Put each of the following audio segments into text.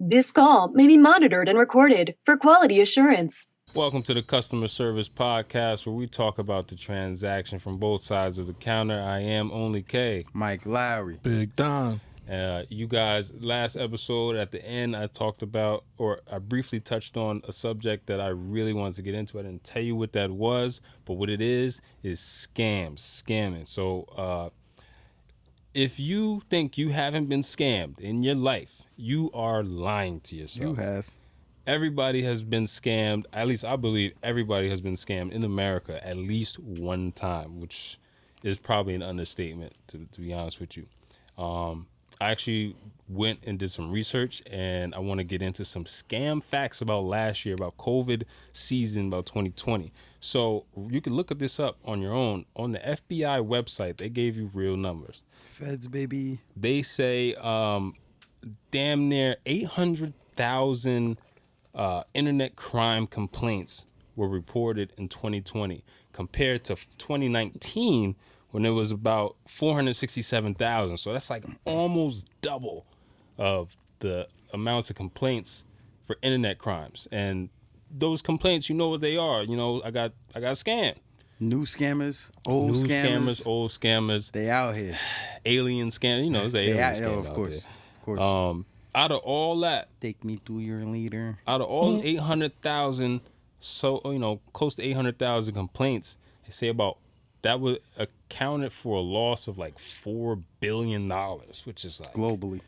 This call may be monitored and recorded for quality assurance. Welcome to the Customer Service Podcast, where we talk about the transaction from both sides of the counter. I am Only K. Mike Lowry. Big Don. You guys, last episode at the end, I talked about, or I briefly touched on a subject that I really wanted to get into. I didn't tell you what that was, but what it is scamming. So if you think you haven't been scammed in your life, you are lying to yourself. You have. Everybody has been scammed. At least I believe everybody has been scammed in America at least one time, which is probably an understatement, to be honest with you. I actually went and did some research, and I want to get into some scam facts about last year, about COVID season, about 2020. So you can look at this up on your own. On the FBI website, they gave you real numbers. Feds, baby. They say damn near 800,000 internet crime complaints were reported in 2020 compared to 2019 when it was about 467,000. So that's like almost double of the amounts of complaints for internet crimes. And those complaints, you know what they are. You know, I got scammed. New scammers, old scammers. They out here. Alien scam. You know, it's alien scam. Of course. Out of all that, take me through your leader. Out of all 800,000, close to 800,000 complaints, they say about that would accounted for a loss of like $4 billion, which is like globally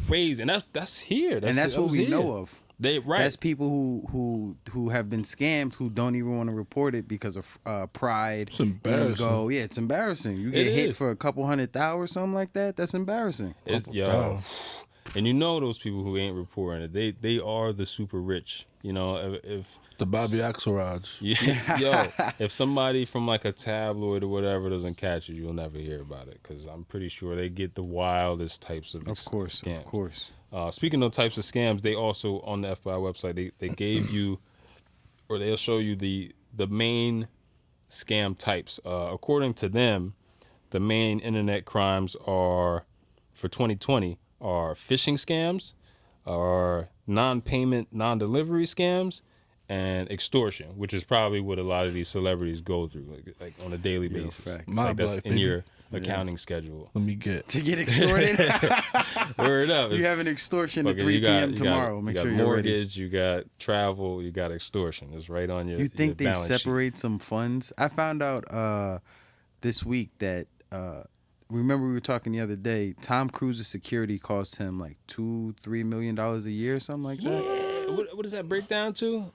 crazy. And that's here. That's what we know of. Right. That's people who have been scammed who don't even want to report it because of pride. It's embarrassing. Yeah, it's embarrassing. You get hit for a couple $100,000 or something like that. That's embarrassing. And you know those people who ain't reporting it, they are the super rich. You know, if the Bobby Axelrods. If somebody from like a tabloid or whatever doesn't catch it, you'll never hear about it, because I'm pretty sure they get the wildest types of scams. Of course. Speaking of types of scams, they also on the FBI website they gave you, or they'll show you the main scam types. According to them, the main internet crimes are for 2020 are phishing scams, are non-payment, non-delivery scams, and extortion, which is probably what a lot of these celebrities go through, like on a daily basis. My like that's black in baby. your accounting schedule. Let me get To get extorted? Word up. You have an extortion at 3 p.m. tomorrow. Make sure you're mortgage, ready. You got travel, you got extortion. It's right on your You think your they balance separate sheet. some funds? I found out this week that remember we were talking the other day, Tom Cruise's security costs him like $2-3 million a year or something like that. What does that break down to?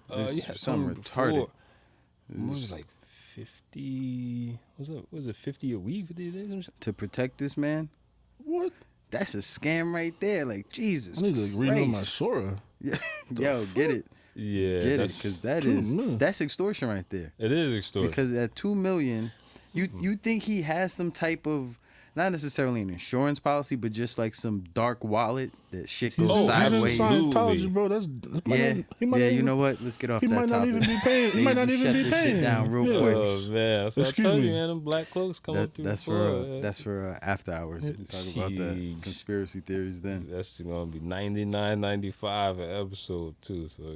Something retarded. What was it, like 50? Was it 50 a week? 50 days? To protect this man? what? That's a scam right there. Like, Jesus. I need to renew my Christ. Sora. Yo, get it. Yeah, Get it. Because that's extortion right there. it is extortion. Because at $2 million, you think he has some type of, not necessarily an insurance policy, but just like some dark wallet that shit goes He's in sideways. Scientology, bro. You know what? Let's get off He that might not topic. even be paying. He might not even shut be this paying. shit down real Yeah. quick. Oh man, that's what Excuse I told me. you, man. Them black cloaks coming through. That's for after hours. We'll talk about the Sheesh. conspiracy theories then. That's gonna be $99.95 an episode too. So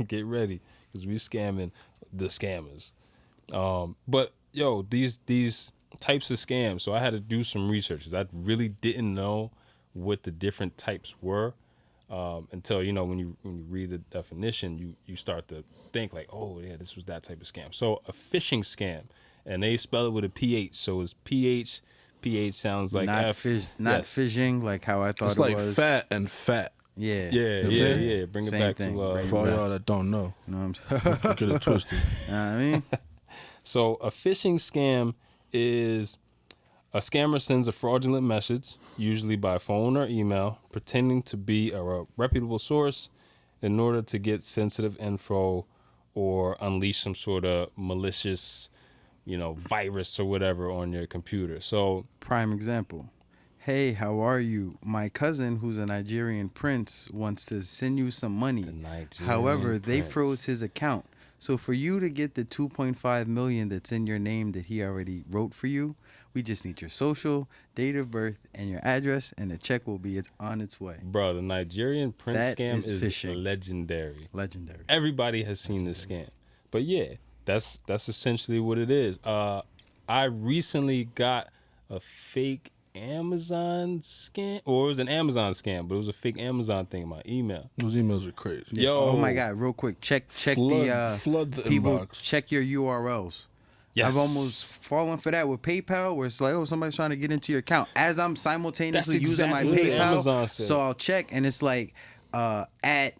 get ready, because we scamming the scammers. But yo, these types of scams. So I had to do some research, because I really didn't know what the different types were until when you read the definition, you start to think like, oh yeah, this was that type of scam. So a phishing scam, and they spell it with a PH. So it's PH. PH sounds like not F. not Yes. phishing like how I thought It's it like was. fat and fat. Yeah. Yeah. Bring it Same back thing, to right. For all y'all that don't know, You know what I'm saying? get it twisted. You know what I mean? So a phishing scam is a scammer sends a fraudulent message, usually by phone or email, pretending to be a reputable source in order to get sensitive info or unleash some sort of malicious, virus or whatever on your computer. So Prime example. Hey, how are you? My cousin, who's a Nigerian prince, wants to send you some money. However, they froze his account. So for you to get the $2.5 million that's in your name that he already wrote for you, We just need your social, date of birth, and your address, and the check will be on its way. Bro, the Nigerian Prince That scam is is phishing. legendary. Legendary. Everybody has seen this scam. But yeah, that's essentially what it is. I recently got a fake Amazon scam, or it was an Amazon scam, but it was a fake Amazon thing in my email. Those emails are crazy. Yo, Oh my God! Real quick, check Flood the people. inbox. Check your URLs. yes. I've almost fallen for that with PayPal, where it's like, oh, somebody's trying to get into your account as I'm simultaneously That's using my exactly what PayPal. Amazon said. So I'll check, and it's like at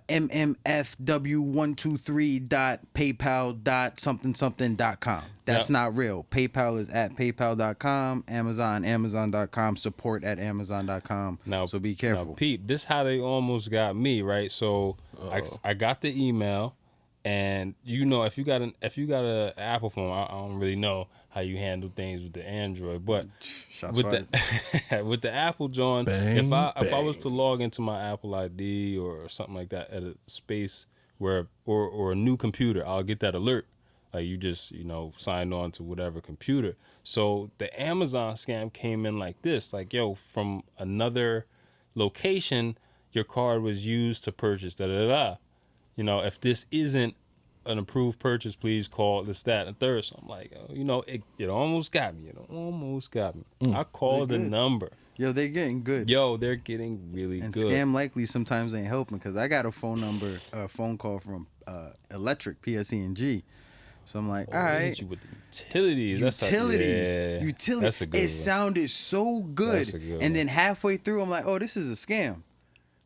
mmfw123.paypal.something.com. That's not real. PayPal is at paypal.com. Amazon.com. Support at amazon.com. Now, so be careful. Now, peep, this how they almost got me, right? So I got the email, and you know, if you got an Apple phone, I don't really know how you handle things with the Android, but Shots with fired. with the Apple John, Bang, if I was bang. to log into my Apple ID or something like that at a space where or a new computer, I'll get that alert. Like you just, signed on to whatever computer. So the Amazon scam came in like this, like, yo, from another location, your card was used to purchase da-da-da. If this isn't an approved purchase, please call this, that, and third. So I'm like, it almost got me. It almost got me. I called the good. number. Yo, they're getting good. Yo, they're getting really And good. Scam Likely sometimes ain't helping because I got a phone call from Electric, PSE&G. So I'm like, all They right. hit you with the utilities. Utilities. That's a good It one. sounded so good. That's a good And one. then halfway through, I'm like, oh, this is a scam.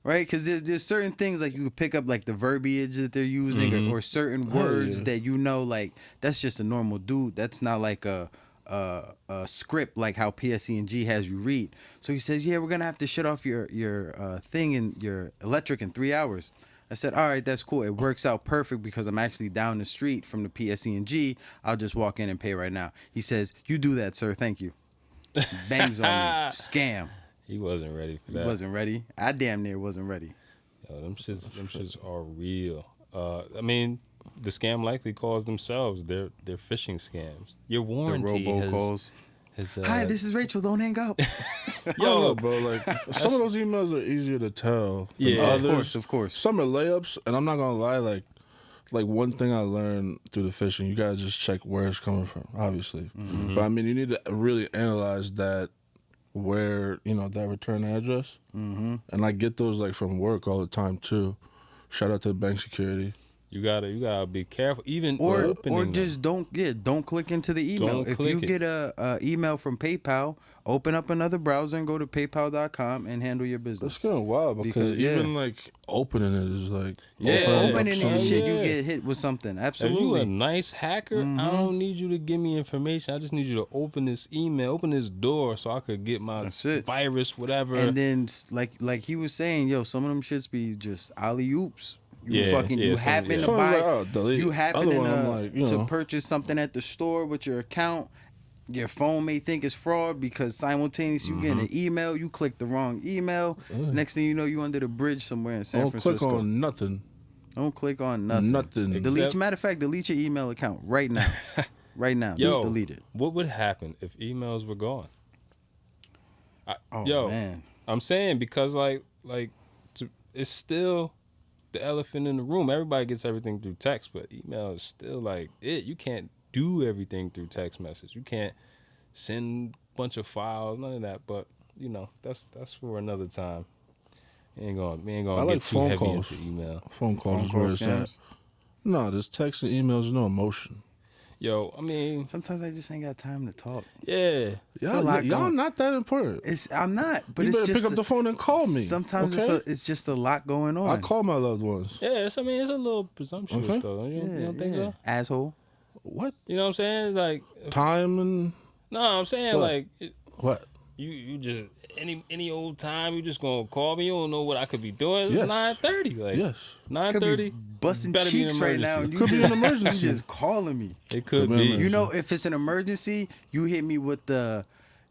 Right? Because there's certain things like you could pick up like the verbiage that they're using Mm-hmm. or certain words that like that's just a normal dude. That's not like a script like how PSE&G has you read. So he says, yeah, we're going to have to shut off your thing and your electric in 3 hours. I said, all right, that's cool. It works out perfect because I'm actually down the street from the PSE&G. I'll just walk in and pay right now. He says, you do that, sir. Thank you. Bangs on me. Scam. He wasn't ready for He that. wasn't ready. I damn near wasn't ready. Yo, them shits are real. I mean, the Scam Likely calls themselves. They're phishing scams. Your The warranty robocalls. Hi, this is Rachel. Don't hang up. Yo, bro, like some of those emails are easier to tell. Than Yeah. others. Of course. Some are layups, and I'm not gonna lie, like one thing I learned through the phishing, you gotta just check where it's coming from, obviously. But I mean, you need to really analyze that where that return address, and I get those like from work all the time too. Shout out to bank security. You gotta be careful. Even Or opening just don't click into the email. Don't If click you it. get a email from PayPal, open up another browser and go to paypal.com and handle your business. That's kind of wild because even like opening it is like Opening it up and shit, Yeah. you get hit with something. If you a Absolutely. nice hacker, I don't need you to give me information. I just need you to open this email, open this door, so I could get my That's it. virus, whatever. And then like he was saying, yo, some of them shits be just alley oops. You Yeah, fucking yeah, you some- happen yeah. to Some buy like, oh, delete. you happen Other to, one, I'm like, to purchase something at the store with your account. Your phone may think it's fraud because simultaneously you get an email, you click the wrong email. Next thing you know, you under the bridge somewhere in San Don't Francisco. click on nothing. Don't click on nothing. Nothing. Delete. Matter of fact, delete your email account right now. Right now, Yo, just delete it. What would happen if emails were gone? Oh man, I'm saying because it's still the elephant in the room. Everybody gets everything through text, but email is still like it. You can't do everything through text message. You can't send a bunch of files, none of that. But that's for another time. We ain't gonna I get like too phone heavy calls. into email. Phone calls is call where it's at. scams. No, there's text and emails. There's no emotion. Yo, I mean, Sometimes I just ain't got time to talk. yeah. Y'all, lot y'all going- not that important. I'm not, but You it's better just pick up the phone and call me. Sometimes okay? it's just a lot going on. I call my loved ones. Yeah, it's a little presumptuous Okay. though. You don't think so? Asshole. What? You know what I'm saying? Like, Time and no, I'm saying What? like what? you just any old time you just gonna call me. You don't know what I could be doing. It's Yes. 9:30. Like Yes. Could 9:30. be busting better be an cheeks right now. And you Could be just, an emergency. You just calling me. It could Could be be. an You know, if it's an emergency, you hit me with the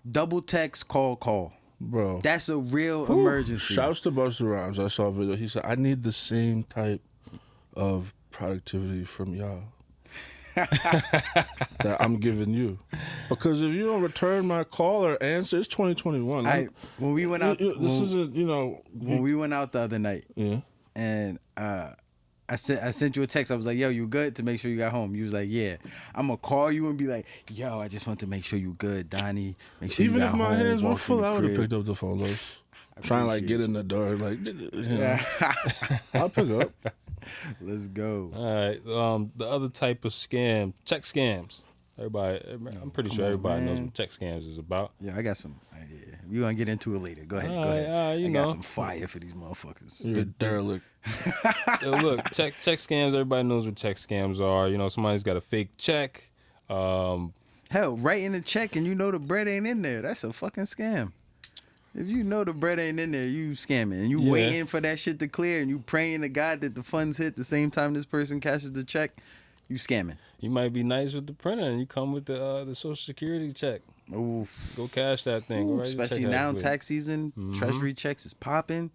double text call. Bro. That's a real emergency. Shouts to Busta Rhymes. I saw a video. He said, I need the same type of productivity from y'all. that I'm giving you. Because if you don't return my call or answer, it's 2021. When we went out, this isn't, when we went out the other night, yeah. and I sent you a text. I was like, yo, you good, to make sure you got home. You was like, yeah. I'm going to call you and be like, yo, I just want to make sure you good, Donnie. Make sure Even you if got my home, hands were walk full, in the I would have crib. picked up the phone, though. Trying to, like, get in the door. Like, Yeah. I'll pick up. Let's go. All right. The other type of scam, check scams. Everybody, I'm pretty sure everybody knows what check scams is about. Yeah, I got some. Yeah. We're going to get into it later. Go ahead. All Go right, ahead. you I know. got some fire for these motherfuckers. You're a derelict. Yo, look, check scams. Everybody knows what check scams are. You know, somebody's got a fake check. Hell, writing a check and you know the bread ain't in there. That's a fucking scam. If you know the bread ain't in there, you scamming. And you waiting for that shit to clear and you praying to God that the funds hit the same time this person cashes the check, you scamming. You might be nice with the printer and you come with the Social Security check. Oof. Go cash that thing. Go write your Especially check now, out quick. tax season, Treasury checks is popping.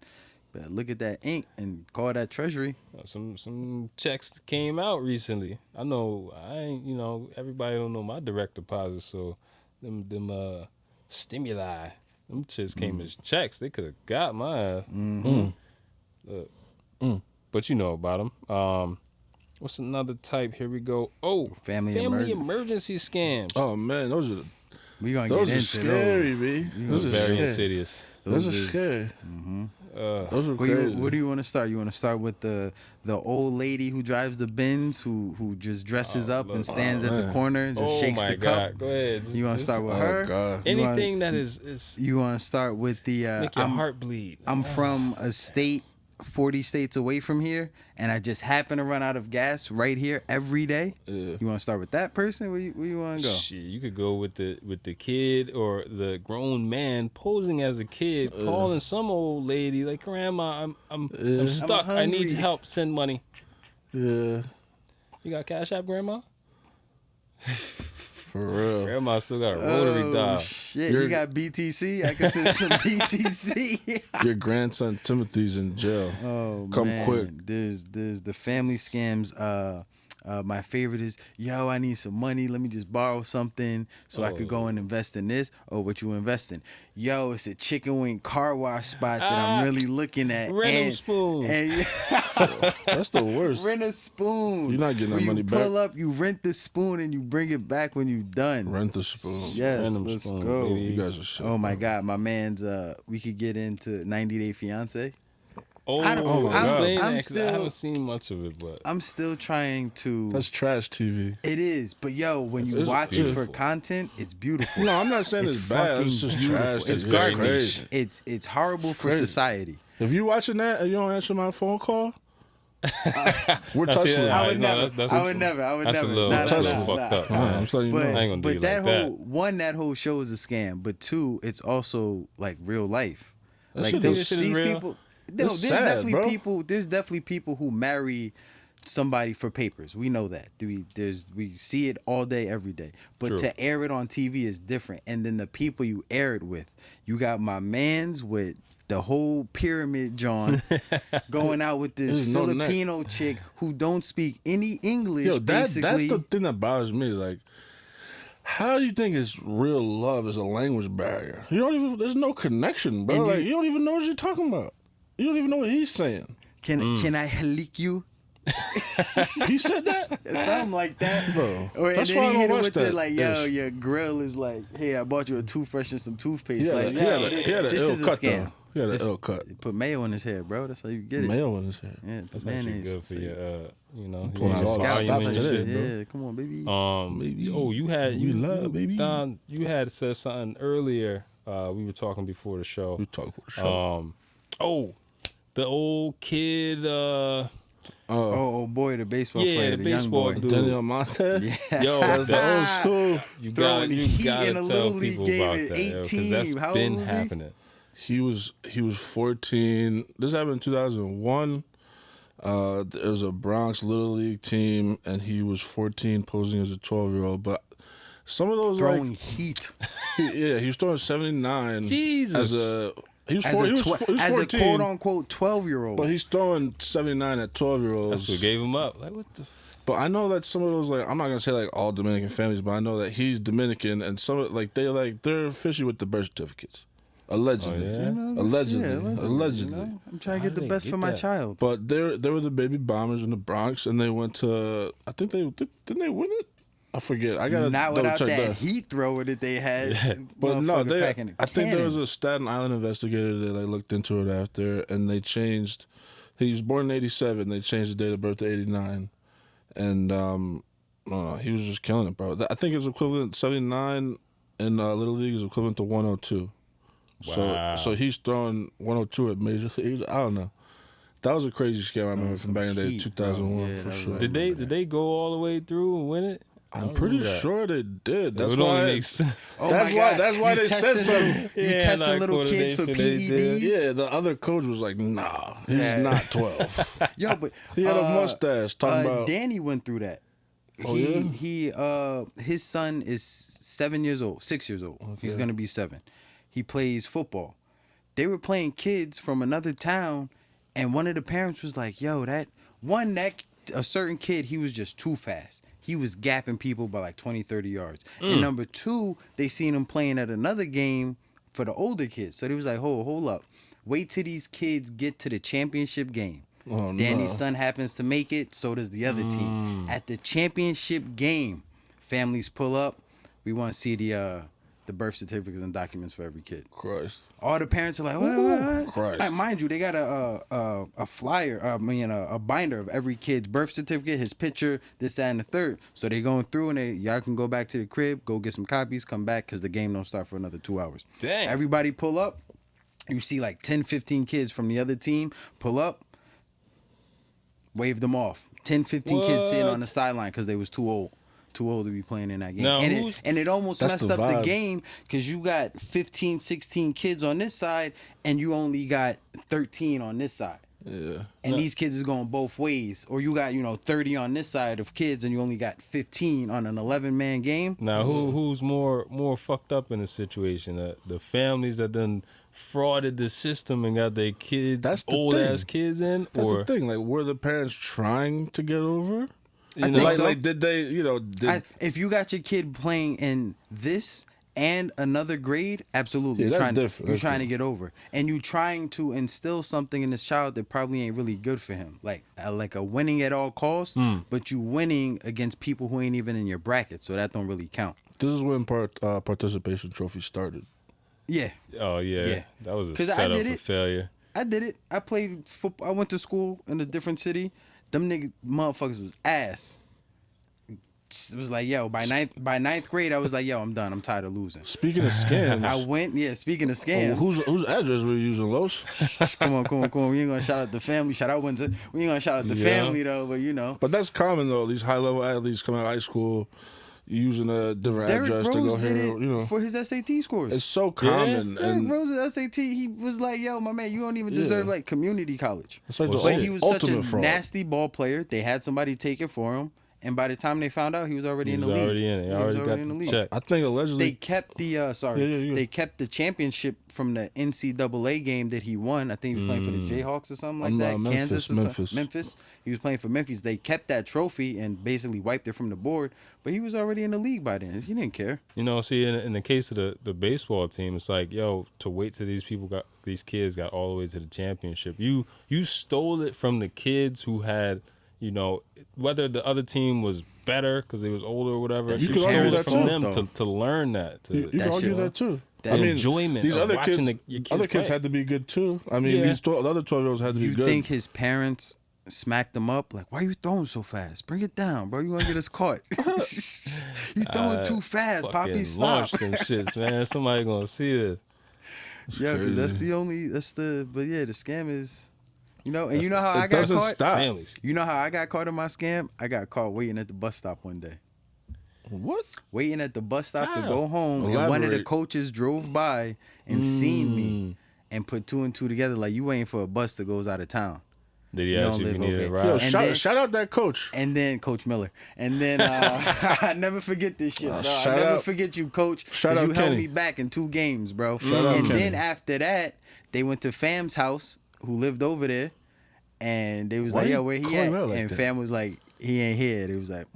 Better look at that ink and call that Treasury. Some checks came out recently. I know I ain't, everybody don't know my direct deposit, so them stimuli, them checks came as checks. They could have got my ass. Look. But you know about them. What's another type? Here we go. Oh, Family emergency scams. Oh, man, those are We gonna get into scary, B. Those are very scary. insidious. Those are scary. Those are crazy. What do you want to start? You want to start with the old lady who drives the Benz, who just dresses up and stands at the corner and just shakes the cup? God. Go ahead. You want to start with her? God. Anything that is You want to start with the make your heart bleed. I'm from a state 40 states away from here, and I just happen to run out of gas right here every day. Yeah. You want to start with that person? Where you want to go? Shit, you could go with the kid or the grown man posing as a kid, calling some old lady like, "Grandma, I'm stuck. I need hungry." help. Send money." Yeah, You got Cash App, Grandma? for real. Grandma still got a rotary dial. Shit, You're- you got BTC? I can send some BTC. Your grandson Timothy's in jail. Oh, Come man. quick. There's the family scams. My favorite is, yo, I need some money. Let me just borrow something so I could go and invest in this. Oh, what you invest in? Yo, it's a chicken wing car wash spot that I'm really looking at. Rent 'em spoon. And That's the worst. rent a spoon. You're not getting that When money you back. pull up, you rent the spoon and you bring it back when you done. Rent the spoon. Yes, Rent 'em let's spoon, go. baby. You guys are shit. Oh my God, my man's. We could get into 90 Day Fiance. Oh, I don't- oh my I'm- God. I'm I still- haven't seen much of it, but I'm still trying to. That's trash TV. It is, but yo, when you It's watch it for beautiful. content, it's beautiful. No, I'm not saying it's, bad. fucking It's just beautiful. trash. It's TV. garbage. Crazy. It's horrible for crazy. society. If you watching that and you don't answer my phone call, we're Now, see, touching. I I would no, never. that's- I would never. I would that's never. a little, Nah, that's nah, a nah, little fucked nah. up. All right, man. I'm just letting you But know. I ain't gonna do but you that like whole that. one, that whole show is a scam. But two, it's also like real life. That Like shit those, is- shit is these real. people. No, It's there's sad, definitely bro. people. There's definitely people who marry somebody for papers. We know that. We see it all day, every day. But True. to air it on TV is different. And then the people you air it with, you got my man's with the whole pyramid John going out with this There's no neck. Filipino chick who don't speak any English. Yo, that's basically. the thing that bothers me. Like, how do you think it's real love is a language barrier? You don't even. There's no connection, bro. And Like, you don't even know what you're talking about. You don't even know what he's saying. Can I lick you? He said that, Something like that, bro. Or and That's then why I he don't hit it watch with that. it like, yo, ish. your grill is like, hey, I bought you a toothbrush and some toothpaste. He had Like, a- he had yo, a- he had an this ill is a cut, scam. though. He had an This- ill cut. Put mayo in his hair, bro. That's how you get it. Mayo in his hair. Yeah, That's put actually mayonnaise. good for your, Pulling your out all the volume stops and that shit. shit, bro. Yeah, come on, baby. Baby. Oh, you had We love, baby. Don, you had said something earlier. We were talking before the show. We talk for sure. The old kid. Oh boy, the baseball Yeah, player, the the young baseball boy. dude. Daniel Monte. Yeah. Yo, That's the old school. You Throwing got heat to in a tell little league people game about at that, yo, 18. that's How old been was he? happening. He was 14. This happened in 2001. There was a Bronx Little League team, and he was 14, posing as a 12-year-old. But some of those Throwing like, heat he was throwing 79. Jesus. as a he was as, four, a, he was, tw- he was as 14, a quote unquote 12-year-old. but he's throwing 79 at 12-year-olds. That's what gave him up. Like, what the? But I know that some of those, like, I'm not gonna say like all Dominican families, but I know that he's Dominican, and some of they're fishy with the birth certificates, allegedly. Oh, yeah? Allegedly. I'm trying to How get the did they best get for my that? child. But they were the baby bombers in the Bronx, and they went to, I think didn't they win it? I forget. I gotta Not double without check that that. heat thrower that they had. But no, Motherfucker packing a I think there was cannon. a Staten Island investigator that like looked into it after, and they changed. He was born in '87. They changed the date of birth to '89, and he was just killing it, bro. I think it's equivalent 79 in Little League is equivalent to 102. Wow. So he's throwing 102 at major leagues. I don't know. That was a crazy scam I remember from back in the day, heat, 2001 bro. Yeah, for that was sure. like- Did they go all the way through and win it? I'm pretty remember that. sure they did. That's It would only why. make sense. Oh That's my why. God. That's why You they said testing something. little- You Yeah, testing not little kids for coordination, they did. PEDs? Yeah, the other coach was like, "Nah, he's Yeah. not 12." Yo, but He had a mustache talking about. Danny went through that. Oh, His son is 6 years old. He's gonna be 7. He plays football. They were playing kids from another town, and one of the parents was like, "Yo, that a certain kid, he was just too fast. He was gapping people by like 20, 30 yards. And number 2, they seen him playing at another game for the older kids. So they was like, hold up. Wait till these kids get to the championship game. Oh, Danny's no. son happens to make it, so does the other team. At the championship game, families pull up. We want to see the birth certificates and documents for every kid. Christ. All the parents are like, what? Christ. Mind you, they got a flyer, a binder of every kid's birth certificate, his picture, this, that, and the third. So they going through and y'all can go back to the crib, go get some copies, come back, because the game don't start for another 2 hours. Dang. Everybody pull up. You see like 10, 15 kids from the other team pull up, wave them off. 10, 15 kids sitting on the sideline because they was too old to be playing in that game. Now, And it almost That's messed the up the vibe. game because you got 15, 16 kids on this side and you only got 13 on this side. Yeah. And these kids is going both ways. Or you got, 30 on this side of kids and you only got 15 on an 11-man game. Now, who's more fucked up in the situation? The families that done frauded the system and got their kids, That's the old thing. ass kids in, That's or the thing. Like, were the parents trying to get over? I think so. Like, did they? Did If you got your kid playing in this and another grade, absolutely. Yeah, You're that's trying, different. You're That's trying to get over. And you trying to instill something in this child that probably ain't really good for him. Like a winning at all costs, but you winning against people who ain't even in your bracket. So that don't really count. this is when participation trophy started. Yeah. oh yeah, Yeah. that was a 'Cause I setup did for it. failure. I did it. I played football. I went to school in a different city. Them motherfuckers was ass. It was like, yo, by ninth grade, I was like, yo, I'm done. I'm tired of losing. Speaking of scams, I went, speaking of scams. whose address were you using, Los? Come on. We ain't gonna shout out the family. Shout out Windsor. We ain't gonna shout out the Yeah. family though, but But that's common though. These high level athletes coming out of high school using a different Derrick address to Rose go did here. it for his SAT scores. It's so common, Derrick and Rose's SAT, he was like, yo, my man, you don't even deserve like community college. it's like Well, the But he was such ultimate a fraud. nasty ball player. They had somebody take it for him. And by the time they found out, he was already in the league. Already in it. He He was already got in the the league. check. I think allegedly They kept the Yeah. They kept the championship from the NCAA game that he won. I think he was playing for the Jayhawks or something like that. Memphis, Kansas or Memphis. something. Memphis. He was playing for Memphis. They kept that trophy and basically wiped it from the board. But he was already in the league by then. He didn't care. See, in the case of the baseball team, it's like, yo, to wait till these kids got all the way to the championship. You stole it from the kids who had, whether the other team was better because they was older or whatever. You You could stole argue it that from too, them though. to learn that. you can That argue shit- that too. that enjoyment these of other watching kids, your kids other kids play. had to be good too. I mean, Yeah. the other 12-year-olds had to be You good. think his parents smacked him up? Like, why are you throwing so fast? Bring it down, bro. You gonna get us caught. You throwing too fast, Poppy. Fucking Stop. launch them shits, man. Somebody gonna see this. Yeah, because crazy. but yeah, the scam is, and you know how I it got doesn't caught? stop. Families. You know how I got caught in my scam? I got caught waiting at the bus stop one day. What? Waiting at the bus stop to How? go home, and one of the Elaborate. coaches drove by and seen me and put 2 and 2 together. Like, you waiting for a bus that goes out of town. Did he You ask don't you if you live needed a okay. ride? Yo, And then- shout out that coach. And then Coach Miller. And then I never forget this shit, bro. I shout never out- forget you, Coach. 'cause shout out you held Kenny. me back in 2 games, bro. Shout out And Kenny. then after that, they went to Fam's house, who lived over there, and they was Why like, you yo, where he calling at? her like And that? Fam was like, he ain't here. It was like,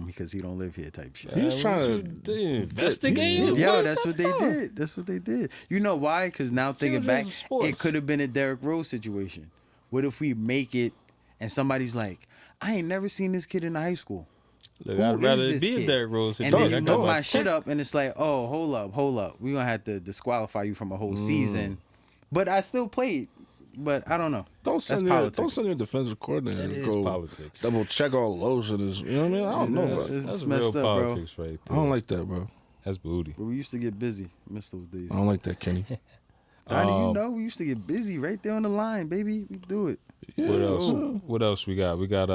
because he don't live here type shit. He was trying to investigate. Yo, that's what they did. That's what they did. You know why? Because now thinking back, it could have been a Derrick Rose situation. What if we make it and somebody's like, I ain't never seen this kid in high school. Look, Who I'd is rather this be kid? a Derrick Rose. And then you know my shit up, and it's like, oh, hold up. We're going to have to disqualify you from a whole season. But I still played. But I don't know. Don't send your defensive coordinator to go politics. double check all lows of this. You know what I mean? I don't know, bro. It's That's messed real up, bro. politics right I there. don't like that, bro. That's booty. But we used to get busy. Miss those days. I don't like that, Kenny. Donnie, you know, we used to get busy right there on the line, baby. We do it. What else? What else we got? We got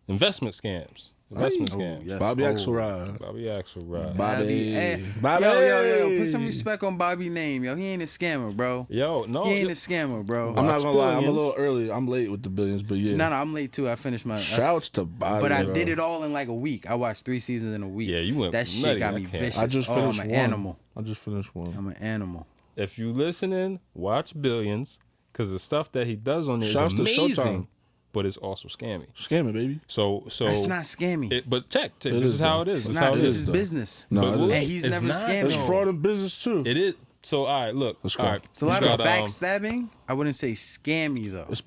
investment scams. Investment scams. Yes. Bobby Axelrod. Bobby Axelrod. Bobby. Yo, put some respect on Bobby's name, yo. He ain't a scammer, bro. Yo, no. He ain't a scammer, bro. I'm not gonna lie, I'm a Billions. little early. I'm late with the billions, but yeah. No, I'm late too. I finished my. Shouts to Bobby. But I bro. did it all in like a week. I watched 3 seasons in a week. Yeah, you went That shit nutty, got I me can't. vicious. I just finished I'm an one. animal. I just finished one. I'm an animal. If you listening, watch Billions, because the stuff that he does on there Shouts is to amazing, Showtime. but it's also scammy. Scamming, baby. So That's not scammy. But check. It This is is how though. it is. It's This is not. how it This is. is business. No, But it what- And is. he's It's never not, scammed. It's though. fraud in business too. It is. So all right, look. Let's go. All right, It's a lot you of got, backstabbing. I wouldn't say scammy though, It's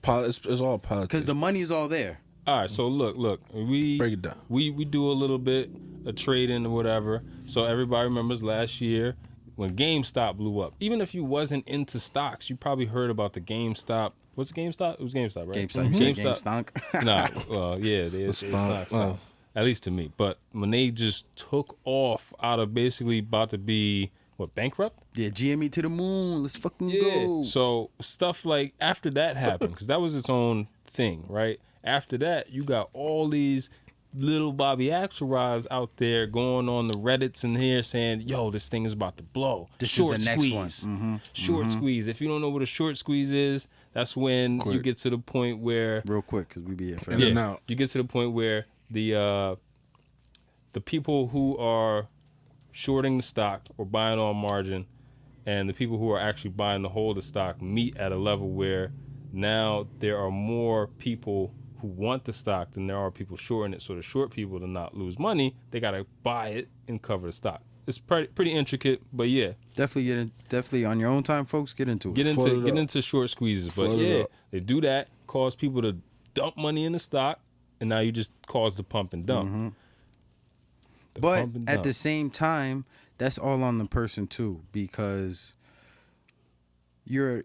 all politics. because the money's all there. all right, so look. We Break it down. We do a little bit of trading or whatever. So everybody remembers last year when GameStop blew up. Even if you wasn't into stocks, you probably heard about the GameStop. What's the GameStop? It was GameStop, right? GameStop. You said GameStonk. Nah, well, yeah, it's stonk. not. At least to me. But when they just took off out of basically about to be bankrupt? Yeah, GME to the moon. Let's fucking Yeah. go. So stuff like after that happened, because that was its own thing, right? After that, you got all these little Bobby Axelrods out there going on the Reddits and here saying, "Yo, this thing is about to blow." This short is the next squeeze. one. Short squeeze. If you don't know what a short squeeze is, that's when you Quick. get to the point where Real quick, because we be here forever. In and out. you get to the point where the people who are shorting the stock or buying on margin, and the people who are actually buying the hold of stock meet at a level where now there are more people who want the stock than there are people shorting it. So the short people, to not lose money, they got to buy it and cover the stock. It's pretty intricate, but yeah, Definitely on your own time, folks. Get into it. get Float it into up. short squeezes. But Float it yeah, up. they do that, cause people to dump money in the stock, and now you just cause the pump and dump. The But pump and at dump. the same time, that's all on the person too, because you're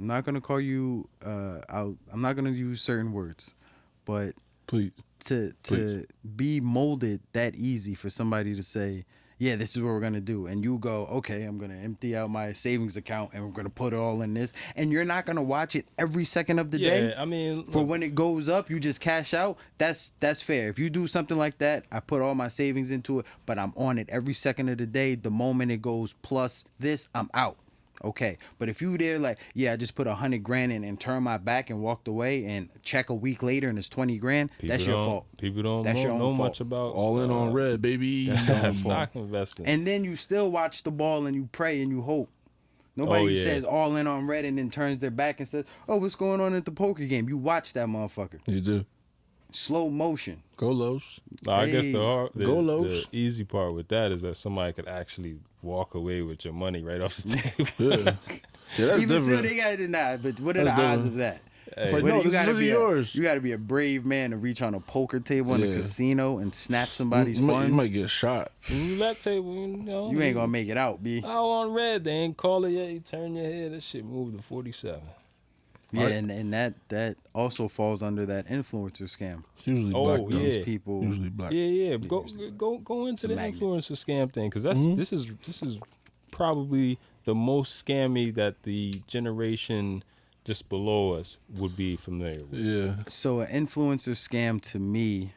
I'm not gonna call you out. I'm not gonna use certain words, but Please. to be molded that easy for somebody to say, yeah, this is what we're gonna do, and you go, okay, I'm gonna empty out my savings account and we're gonna put it all in this, and you're not gonna watch it every second of the day. Yeah, I mean, For look, when it goes up, you just cash out. That's fair. If you do something like that, I put all my savings into it, but I'm on it every second of the day. The moment it goes plus this, I'm out. Okay, but if you there like, yeah, I just put $100,000 in and turn my back and walked away, and check a week later and it's $20,000, that's your fault. People don't That's your know own fault. much about All in on red, baby. That's your own fault. stock investing. And then you still watch the ball and you pray and you hope. Nobody Oh, yeah. says all in on red and then turns their back and says, oh, what's going on at the poker game? You watch that motherfucker. You do. Slow motion. Go Los. I guess Hey, the go Los. easy part with that is that somebody could actually walk away with your money right off the table. Yeah. Yeah, that's Even still, different. they got to deny. But what are That's the odds different. of that? Hey, Like, What, no, you this gotta isn't be yours. You got to be a brave man to reach on a poker table in a Yeah. casino and snatch somebody's You funds. might get shot. roulette table, you know. You ain't gonna make it out, B. All on red, they ain't call it yet. You turn your head, that shit moved to 47. Yeah, and that also falls under that influencer scam. It's usually Oh, black. yeah. though. These people. Usually black. Yeah. Go into the magnet. influencer scam thing, because this is probably the most scammy that the generation just below us would be familiar with. Yeah. So an influencer scam to me,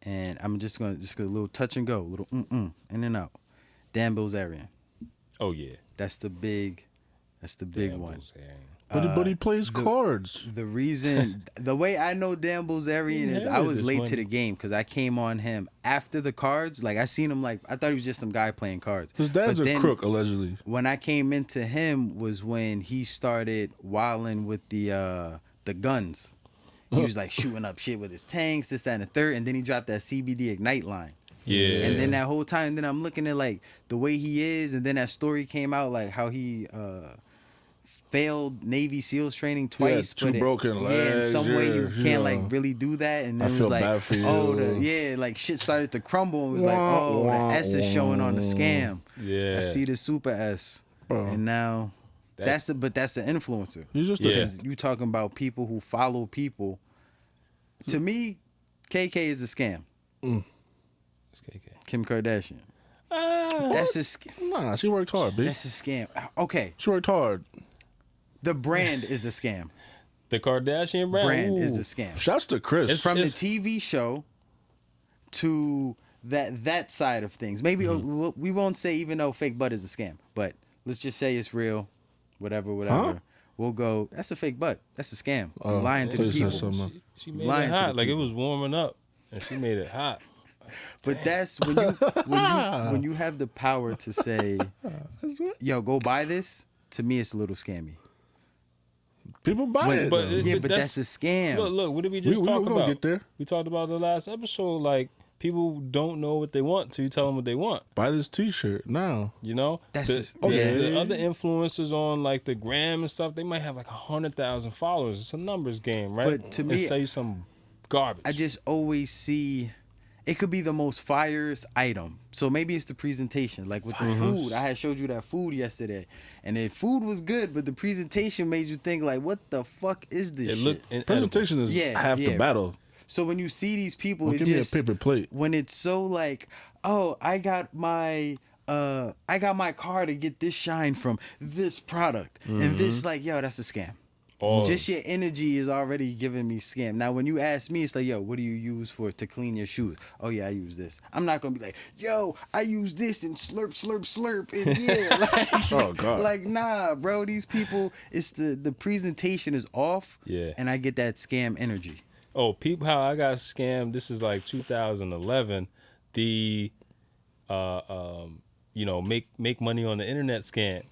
and I'm just gonna a little touch and go, a little in and out. Dan Bilzerian. Oh yeah, That's the big one. But he plays cards. The reason, the way I know Dan Bilzerian is, I inherited was this late to money. the game because I came on him after the cards. Like I seen him, like I thought he was just some guy playing cards. His dad's But a then crook, allegedly. When I came into him was when he started wilding with the guns. He was like shooting up shit with his tanks, this, that, and the third, and then he dropped that CBD Ignite line. Yeah. And then that whole time, then I'm looking at like the way he is, and then that story came out like how he failed Navy SEALs training twice. two but broken in legs, some way you yeah, can't yeah. like really do that. And then I it feel was like, bad for you. like shit started to crumble. And it was like, oh, the S is showing on the scam. Yeah. I see the super S, Bro. and now that's an influencer. He's just Because you talking about people who follow people. To me, KK is a scam. It's KK. Kim Kardashian. That's a scam. Nah, she worked hard, B. That's a scam. Okay, She worked hard. the brand is a scam. The Kardashian brand, Is a scam. Shouts to Chris. From the It's- TV show to that side of things. Maybe we won't say even though fake butt is a scam, but let's just say it's real. Whatever. Huh? We'll go. That's a fake butt. That's a scam. You're lying to the please say people. something. She made Lying it to the hot. Like it people. was warming up, and she made it hot. But that's when you have the power to say, "Yo, go buy this." To me, it's a little scammy. People buy it. but though. it- Yeah, but that's a scam. Look, what did we just we talk gonna about? get there. We talked about the last episode. Like people don't know what they want till you tell them what they want. Buy this T-shirt now. You know, That's the, okay. the other influencers on like the gram and stuff. They might have like 100,000 followers. It's a numbers game, right? But to And me, say some garbage. I just always see it could be the most fires item. So maybe it's the presentation. Like with the food. I had showed you that food yesterday. And the food was good, but the presentation made you think like, what the fuck is this it shit? looked inedible. Presentation is Yeah, half the yeah. battle. So when you see these people, Well, it give me a just paper plate. when it's so like, oh, I got my car to get this shine from this product. And this like, yo, that's a scam. Oh. Just your energy is already giving me scam. Now, when you ask me, it's like, yo, what do you use to clean your shoes? Oh, yeah, I use this. I'm not going to be like, yo, I use this and slurp, slurp, slurp. And yeah, like, Oh, God. like, nah, bro, these people, it's the presentation is off. Yeah. And I get that scam energy. Oh, people, how I got scammed. This is like 2011. The, make money on the internet scam.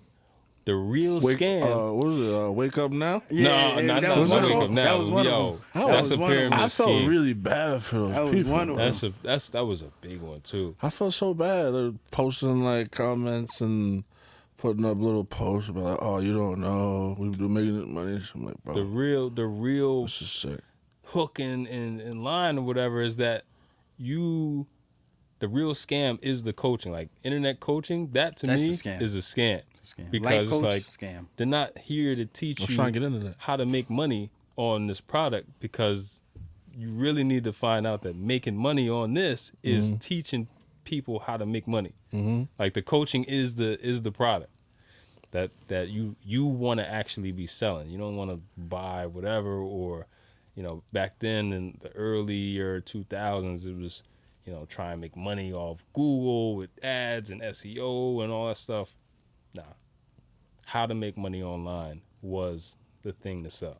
The real scam. What was it? Wake up now. Yeah, no, that not was Wake one of Up them. Now. That was one of Yo, them. That that's was a one of them. pyramid I felt scheme. really bad for those That was people. one of them. That was a big one too. I felt so bad. They're posting like comments and putting up little posts about, like, oh, you don't know, we've been making this money. So I'm like, bro, The real this is sick. hook in line or whatever is that the real scam is the coaching. Like internet coaching, that to That's me a scam. is a scam. Scam. Because Life coach, it's like scam. they're not here to teach I'm you trying to get into that. how to make money on this product, because you really need to find out that making money on this is teaching people how to make money. Like the coaching is the product that you want to actually be selling. You don't want to buy whatever, or back then in the earlier 2000s it was try and make money off Google with ads and SEO and all that stuff. Nah. How to make money online was the thing to sell.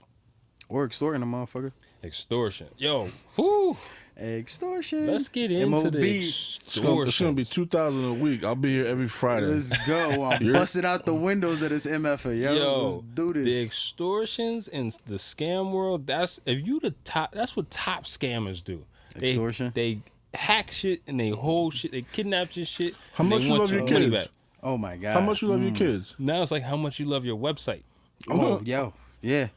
Or extorting a motherfucker. Extortion. Yo, whoo. Extortion. Let's get into MOB. the It's extortion. gonna be 2,000 a week. I'll be here every Friday. Let's go. I'm busting out the windows of this MFA. Yo, let's do this. The extortions in the scam world, that's what top scammers do. Extortion? They hack shit and they hold shit, they kidnap your shit. How and they much you want love your money kids? back. Oh my God. How much you love your kids? Now it's like how much you love your website. Oh, yo. Yeah.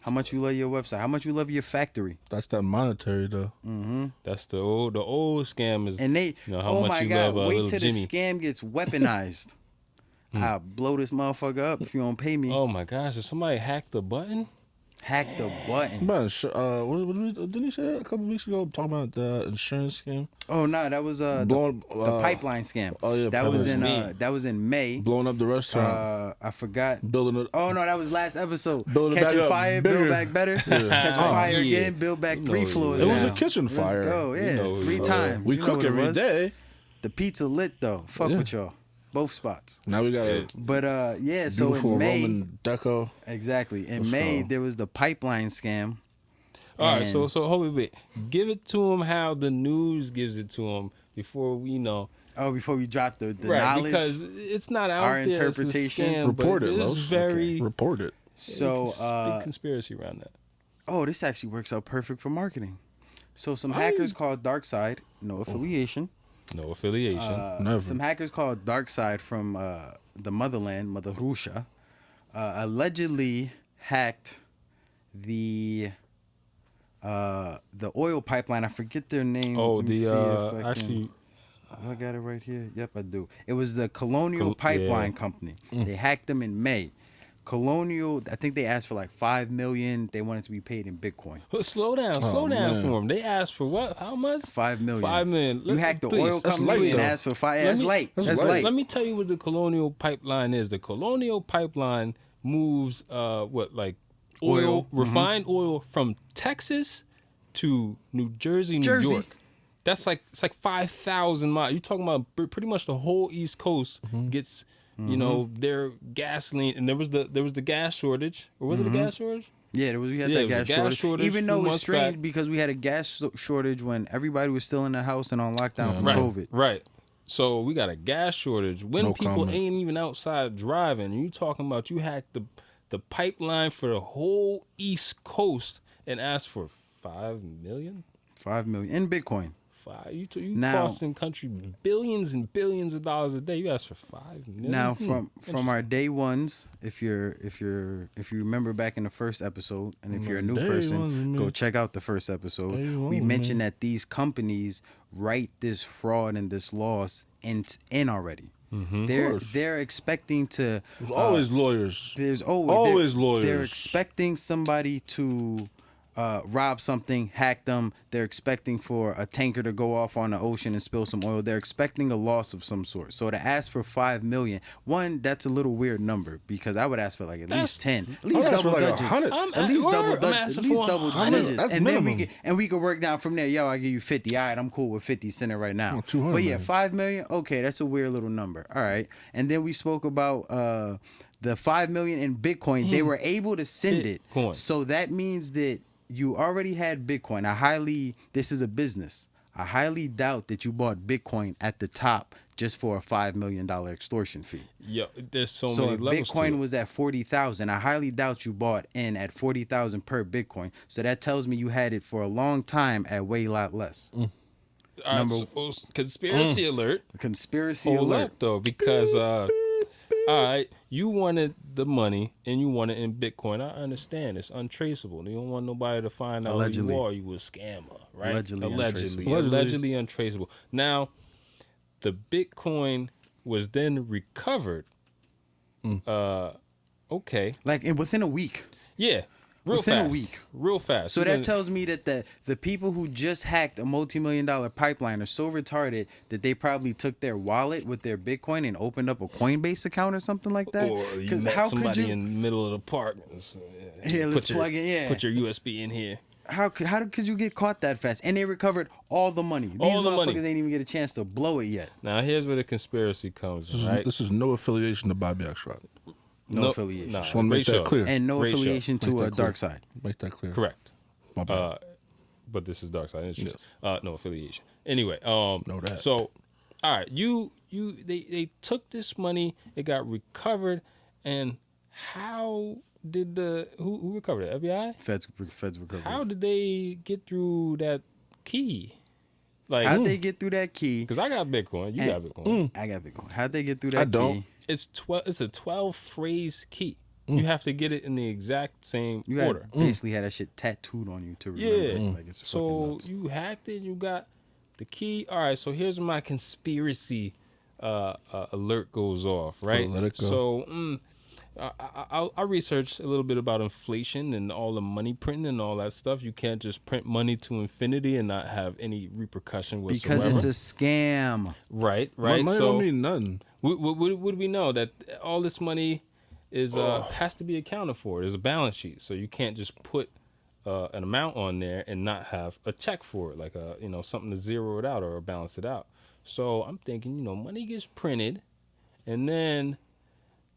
How much you love your website? How much you love your factory? That's that monetary though. That's the old scam is. And they, how oh much my you God, love wait little till Jimmy. the scam gets weaponized. I'll blow this motherfucker up if you don't pay me. Oh my gosh! Did somebody hack the button? Hack the button. Man, didn't he say that a couple weeks ago talking about the insurance scam? Oh no, that was the pipeline scam. oh, yeah, that was pipeline. that was in May. Blowing up the restaurant, I forgot. building it. Oh no, that was last episode. Build it Catch back a up, fire, bigger. build back better. Catch a fire yeah. again, build back You 3 know floors. It was a now. kitchen fire. Let's go, yeah, know 3 it. times. We You know cook what it every was. day. The pizza lit though. Fuck Yeah. with y'all. Both spots. Now we got a But yeah, so beautiful in May, Roman deco. exactly. In Let's May, go. there was the pipeline scam. All right, And- so hold on, wait. Give it to him how the news gives it to him before we know. Oh, before we drop the Right, knowledge. because it's not out Our there. It's a interpretation. scam, Report but it, it's Los. very Report it. so big conspiracy around that. Oh, this actually works out perfect for marketing. So some hackers called DarkSide, no affiliation. No affiliation. Never. Some hackers called DarkSide from the motherland, Mother Russia, allegedly hacked the oil pipeline. I forget their name. Oh, Let me see if I can- actually, I got it right here. Yep, I do. It was the Colonial Pipeline yeah. Company. They hacked them in May. Colonial, I think they asked for like $5 million. They wanted to be paid in Bitcoin. slow down for them. They asked for what? How much? $5 million. $5 million. You hacked the Please. oil That's company light, and though. asked for five. Let That's me- light. that's That's light. light. Let me tell you what the Colonial Pipeline is. The Colonial Pipeline moves like oil, refined oil from Texas to New Jersey, New Jersey. York. That's like it's like 5,000 miles. You're talking about pretty much the whole East Coast gets their gasoline, and there was the gas shortage, or was it a gas shortage? Yeah, we had Yeah, that it was a gas gas shortage. shortage Even few though it's months strange back. because we had a gas shortage when everybody was still in the house and on lockdown from Right, COVID. right. So we got a gas shortage when No people comment. ain't even outside driving. You talking about you hacked the pipeline for the whole East Coast and asked for 5 million? 5 million in Bitcoin. You Now- costing country billions and billions of dollars a day. You asked for 5 million. Now from our day ones, if you remember back in the first episode, and if you're a new Day person, ones, go check out the first episode. Day We ones, mentioned that these companies write this fraud and this loss in already. course. They're expecting to. There's always lawyers. There's Always lawyers. They're expecting somebody to rob something, hack them. They're expecting for a tanker to go off on the ocean and spill some oil. They're expecting a loss of some sort. So to ask for 5 million, one, that's a little weird number because I would ask for like at least 10, at least ask for double like digits, 100. at least double I'm digits, asking at least for double 100. digits, That's and minimum. then we could work down from there. Yo, I give you 50. All right, I'm cool with 50. Send it right now. 200, But yeah, man. 5 million. Okay, that's a weird little number. All right, and then we spoke about the 5 million in Bitcoin. They were able to send it. Bitcoin. So that means that you already had Bitcoin. This is a business. I highly doubt that you bought Bitcoin at the top just for a $5 million extortion fee. Yo, there's so So many if levels to Bitcoin it. was at 40,000, I highly doubt you bought in at 40,000 per Bitcoin. So that tells me you had it for a long time at way lot less. All right, number- so, conspiracy alert. Conspiracy Hold alert. up though, because all right, you wanted the money and you want it in Bitcoin. I understand it's untraceable. You don't want nobody to find out Allegedly. who you are. You a scammer, right? Allegedly Allegedly untraceable. Now, the Bitcoin was then recovered. Okay, Like within a week. yeah, real Within a fast, week. real fast. So You that can- tells me that the people who just hacked a multi-million-dollar pipeline are so retarded that they probably took their wallet with their Bitcoin and opened up a Coinbase account or something like that. or you 'Cause met how could somebody you? in the middle of the park. Here, let's plug in, yeah. Put your USB in here. How could you get caught that fast? And they recovered all the money. These All the motherfuckers money. didn't even get a chance to blow it yet. Now here's where the conspiracy comes, This is, right? this is no affiliation to Bobby Axrod. No affiliation. Nah, Just want to make great that show. clear. And no Great show. affiliation Make to that a clear. dark side. Make that clear. Correct. My bad. But this is dark side. It's just no affiliation. Anyway, Know that. So, all right, they took this money. It got recovered, and how did who recovered it? FBI? Feds recovered. How did they get through that key? Like, How'd they get through that key? because I got Bitcoin, you got Bitcoin. I got Bitcoin. How'd they get through that I don't. key? It's a 12 phrase key. You have to get it in the exact same You order. basically had that shit tattooed on you to remember. Yeah. Like it's fucking So nuts. you hacked it. You got the key. All right. So here's my conspiracy alert goes off. Right. Let it go. So I researched a little bit about inflation and all the money printing and all that stuff. You can't just print money to infinity and not have any repercussion whatsoever. Because it's a scam. right. Money So don't mean nothing. would we know that all this money is has to be accounted for? There's a balance sheet, so you can't just put an amount on there and not have a check for it, like something to zero it out or balance it out. So I'm thinking, money gets printed, and then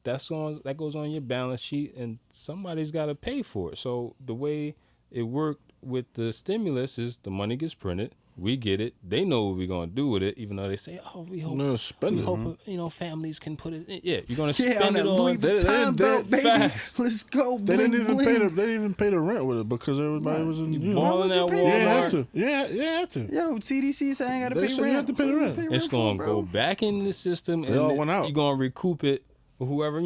that goes on your balance sheet, and somebody's got to pay for it. So the way it worked with the stimulus is the money gets printed, We get it. They know what we're gonna do with it, even though they say, "Oh, we hope, No, spend we it. hope, families can put it." In. Yeah, you're gonna Yeah, on spend it that Louis on. Vuitton belt, baby. Facts. Let's go. They bling, didn't even bling. pay the. They didn't even pay the rent with it because everybody was in. You know, balling would you at pay you ain't have Walmart. to. Yeah, you have to. Yo, CDC saying I gotta They pay said you rent. have to pay the What rent. you It's for, gonna bro? go back in the system, They and all then went out. you're gonna recoup it. Whoever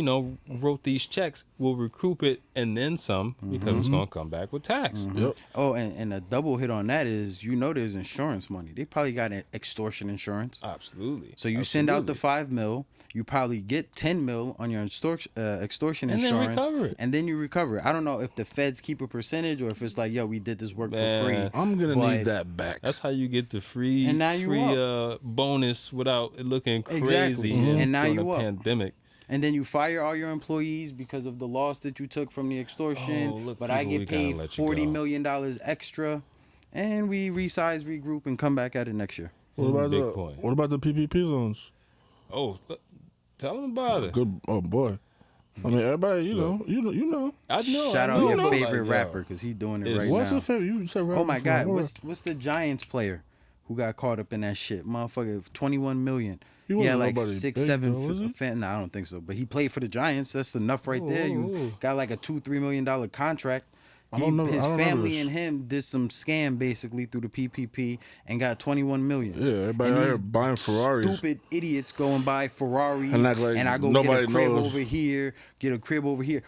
wrote these checks will recoup it and then some because it's gonna come back with tax. Yep. Oh, and a double hit on that is there's insurance money. They probably got an extortion insurance. Absolutely. So you send out the Absolutely. $5 million, you probably get $10 million on your extortion And then insurance, recover it. and then you recover it. I don't know if the feds keep a percentage or if it's like, yo, we did this work Man, for free. I'm gonna But- need that back. That's how you get the free And now you bonus without it looking crazy Exactly. And now during you a up. pandemic. And then you fire all your employees because of the loss that you took from the extortion. Oh, look, but I people, we get gotta paid let you $40 go. million extra, and we resize, regroup, and come back at it next year. What about Bitcoin. What about the PPP loans? Oh, tell them about it. Good. Oh boy. I mean, everybody. You know. I know. Shout I out know, your like, favorite yo, rapper because he's doing it It's- right What's now. your favorite? You said Oh my rapper God, before. what's the Giants player who got caught up in that shit? Motherfucker, 21 million. He He wasn't had like nobody 6, big, 7 though, was he? fan. Nah, I don't think so. But he played for the Giants. That's enough right there. You got like a $2-3 million contract. I don't know- His I don't remember family this. and him did some scam basically through the PPP and got 21 million. Yeah, everybody And out these here buying Ferraris. Stupid idiots go and buy Ferraris And act like I go get nobody a crib knows. over here, get a crib over here.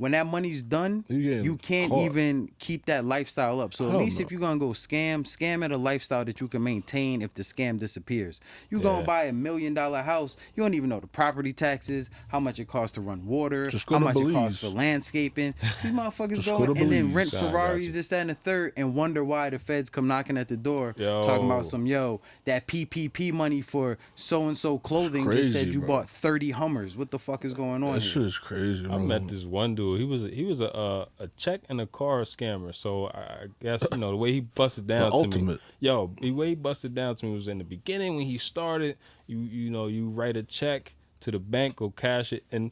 When that money's done, You getting you can't caught. even keep that lifestyle up. So at Hell least no. if you're gonna go scam at a lifestyle that you can maintain if the scam disappears. You gonna buy $1 million house, you don't even know the property taxes, how much it costs to run water, Just go how to much it costs Belize. for landscaping. These motherfuckers Just go go to and then Belize. rent I got Ferraris, you. this, that, and the third, and wonder why the feds come knocking at the door Yo. talking about that PPP money for so and so clothing just crazy, said you bro. bought 30 Hummers. What the fuck is going on That here? shit is crazy. I bro. met this one dude. He was a check and a car scammer. So I guess the way he busted down to me. ultimate. Yo, the way he busted down to me was in the beginning when he started. You write a check to the bank, go cash it, and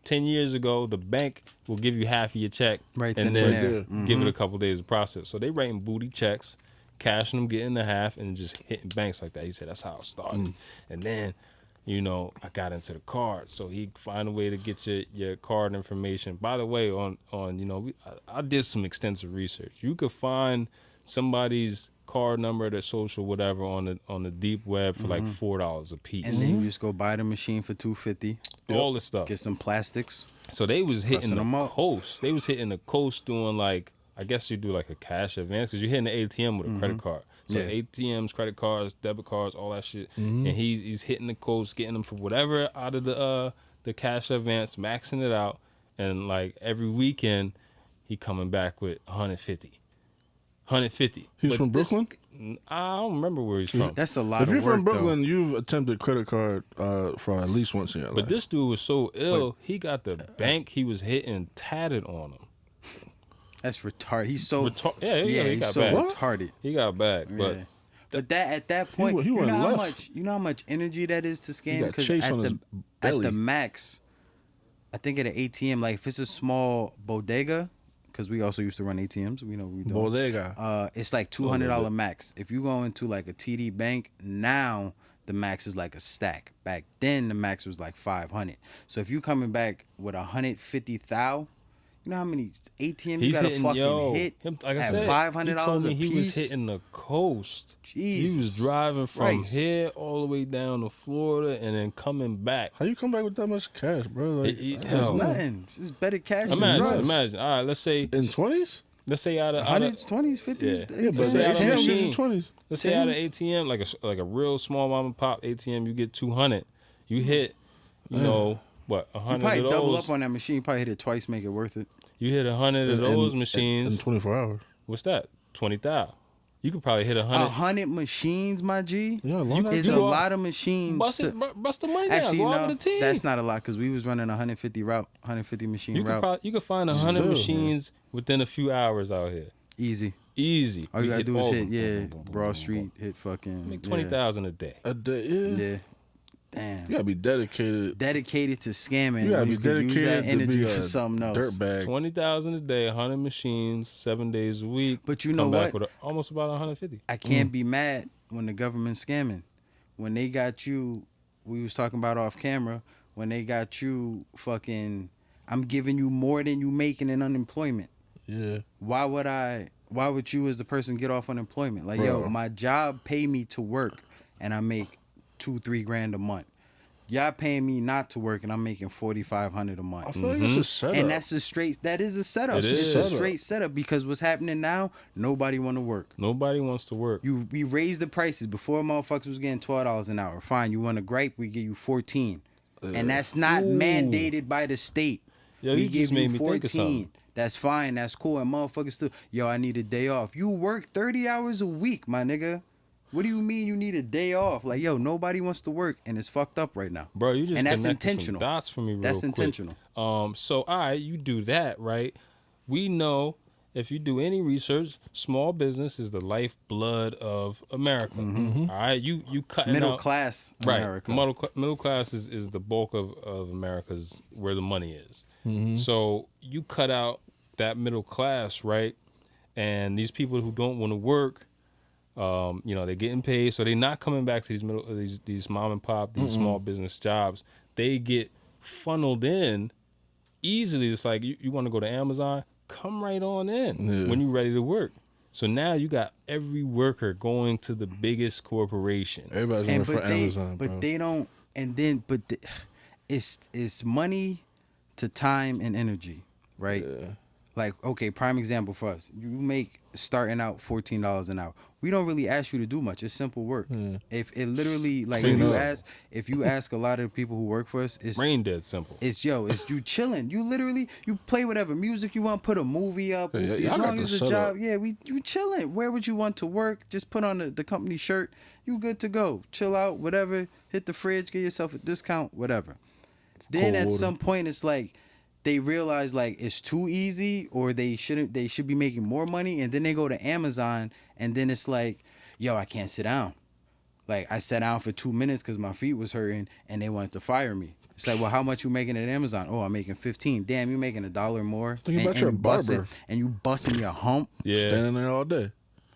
10 years ago the bank will give you half of your check, Right and then then and there. give it a couple days to process. So they writing booty checks, cashing them, getting the half, and just hitting banks like that. He said that's how it started, and then. I got into the card, so he find a way to get your card information. By the way, I did some extensive research. You could find somebody's card number, their social, whatever, on the deep web for like $4 a piece. And then you just go buy the machine for $250. All this stuff. Get some plastics. So they was hitting Pressing them the up. coast. They was hitting the coast doing like, I guess you do like a cash advance because you're hitting the ATM with a credit card. So Yeah. ATMs, credit cards, debit cards, all that shit. And he's hitting the coast, getting them for whatever out of the cash advance, maxing it out, and like every weekend he coming back with 150. He's But from this- Brooklyn? I don't remember where he's from. That's a lot If of you're work, from Brooklyn, though. you've attempted credit card for at least once in your life. But this dude was so ill, he got the bank he was hitting tatted on him. That's retarded. He's so Yeah, he he's got so back. retarded. He got back, but Yeah. But that at that point, he you went know how left. much energy that is to scam. got Because Chase on his at belly. the max, I think at an ATM, like if it's a small bodega, because we also used to run ATMs, we know what we do. Bodega. It's like $200 max. If you go into like a TD bank now, the max is like a stack. Back then, the max was like 500. So if you coming back with 150,000, you know how many ATMs you he's gotta hitting fucking hit him, like I at said, $500 a he piece? was hitting the coast. He was Jesus driving from Christ. here all the way down to Florida and then coming back. How you come back with that much cash, bro? Like, Hell. Nothing. It's better cash than Imagine, drugs. imagine. All right, let's say in 20s? out of Hundreds, 20s, 50s. Yeah. Yeah, but Let's the say out of ATMs machine. is in 20s. let's say out of Tens? ATM like a real small mom and pop ATM, you get 200. You hit, what, 100 You probably of those. double up on that machine. Probably hit it twice, make it worth it. You hit 100 of those machines. In 24 hours. What's that? 20,000. You could probably hit 100. 100 machines, my G. Yeah, long It's time. a go out- lot of machines. Bust the money down. Actually, Go out no, with a team. that's not a lot because we was running 150 machine route. You could find 100 Still, machines within a few hours out here. Easy. Easy. All you gotta do is all hit, of them. Boom, boom, boom, Broad boom, Street, boom. hit fucking. Make 20,000 a day. A day, yeah. Yeah. Damn. You gotta be dedicated. Dedicated to scamming. You gotta when be you could use dedicated that to energy be for a something else. dirtbag. 20,000 a day, 100 machines, 7 days a week. But you know come back what? with almost about 150. I can't be mad when the government's scamming. When they got you, we was talking about off camera, when they got you fucking, I'm giving you more than you making in unemployment. Yeah. Why would you as the person get off unemployment? Like, Bro. yo, my job pay me to work and I make $2-3 grand a month. Y'all paying me not to work and I'm making $4,500 a month. I feel like it's a setup. And that's that is a setup. It It's is. a straight setup because what's happening now, nobody want to work. Nobody wants to work. We raised the prices. Before motherfuckers was getting $12 an hour. Fine, you want to gripe, we give you 14. And that's not Ooh. mandated by the state. Yo, we you give just made me think of something. That's fine, that's cool. And motherfuckers still, yo, I need a day off. You work 30 hours a week, my nigga. What do you mean you need a day off? Like, yo, nobody wants to work and it's fucked up right now. Bro, you just and that's connected intentional. some dots for me real That's quick. intentional. So, all right, you do that, right? We know if you do any research, small business is the lifeblood of America. All right, you cutting Middle out, class right? America. Middle class is the bulk of America's where the money is. So you cut out that middle class, right? And these people who don't want to work, they're getting paid, so they're not coming back to these mom and pop, these small business jobs. They get funneled in easily. It's like you want to go to Amazon, come right on in when you're ready to work. So now you got every worker going to the biggest corporation. Everybody's working for Amazon, but bro. they don't. And then, it's money to time and energy, right? Yeah. Like, okay, prime example for us. You make starting out $14 an hour. We don't really ask you to do much. It's simple work. If it literally, like, Clean if you ask a lot of people who work for us, it's Brain dead simple. it's you chilling. You literally you play whatever music you want, put a movie up. Yeah, As y'all got long the as the setup. job, you chilling. Where would you want to work? Just put on the company shirt. You good to go. Chill out, whatever. Hit the fridge, get yourself a discount, whatever. Then Cold at water. some point it's like they realize like it's too easy or they should be making more money, and then they go to Amazon and then it's like, yo, I can't sit down. Like, I sat down for 2 minutes because my feet was hurting and they wanted to fire me. It's like, well, how much you making at Amazon? Oh, I'm making 15. Damn, you making $1 more. Think about your you busting- barber. and you busting your hump. Yeah. Standing there all day.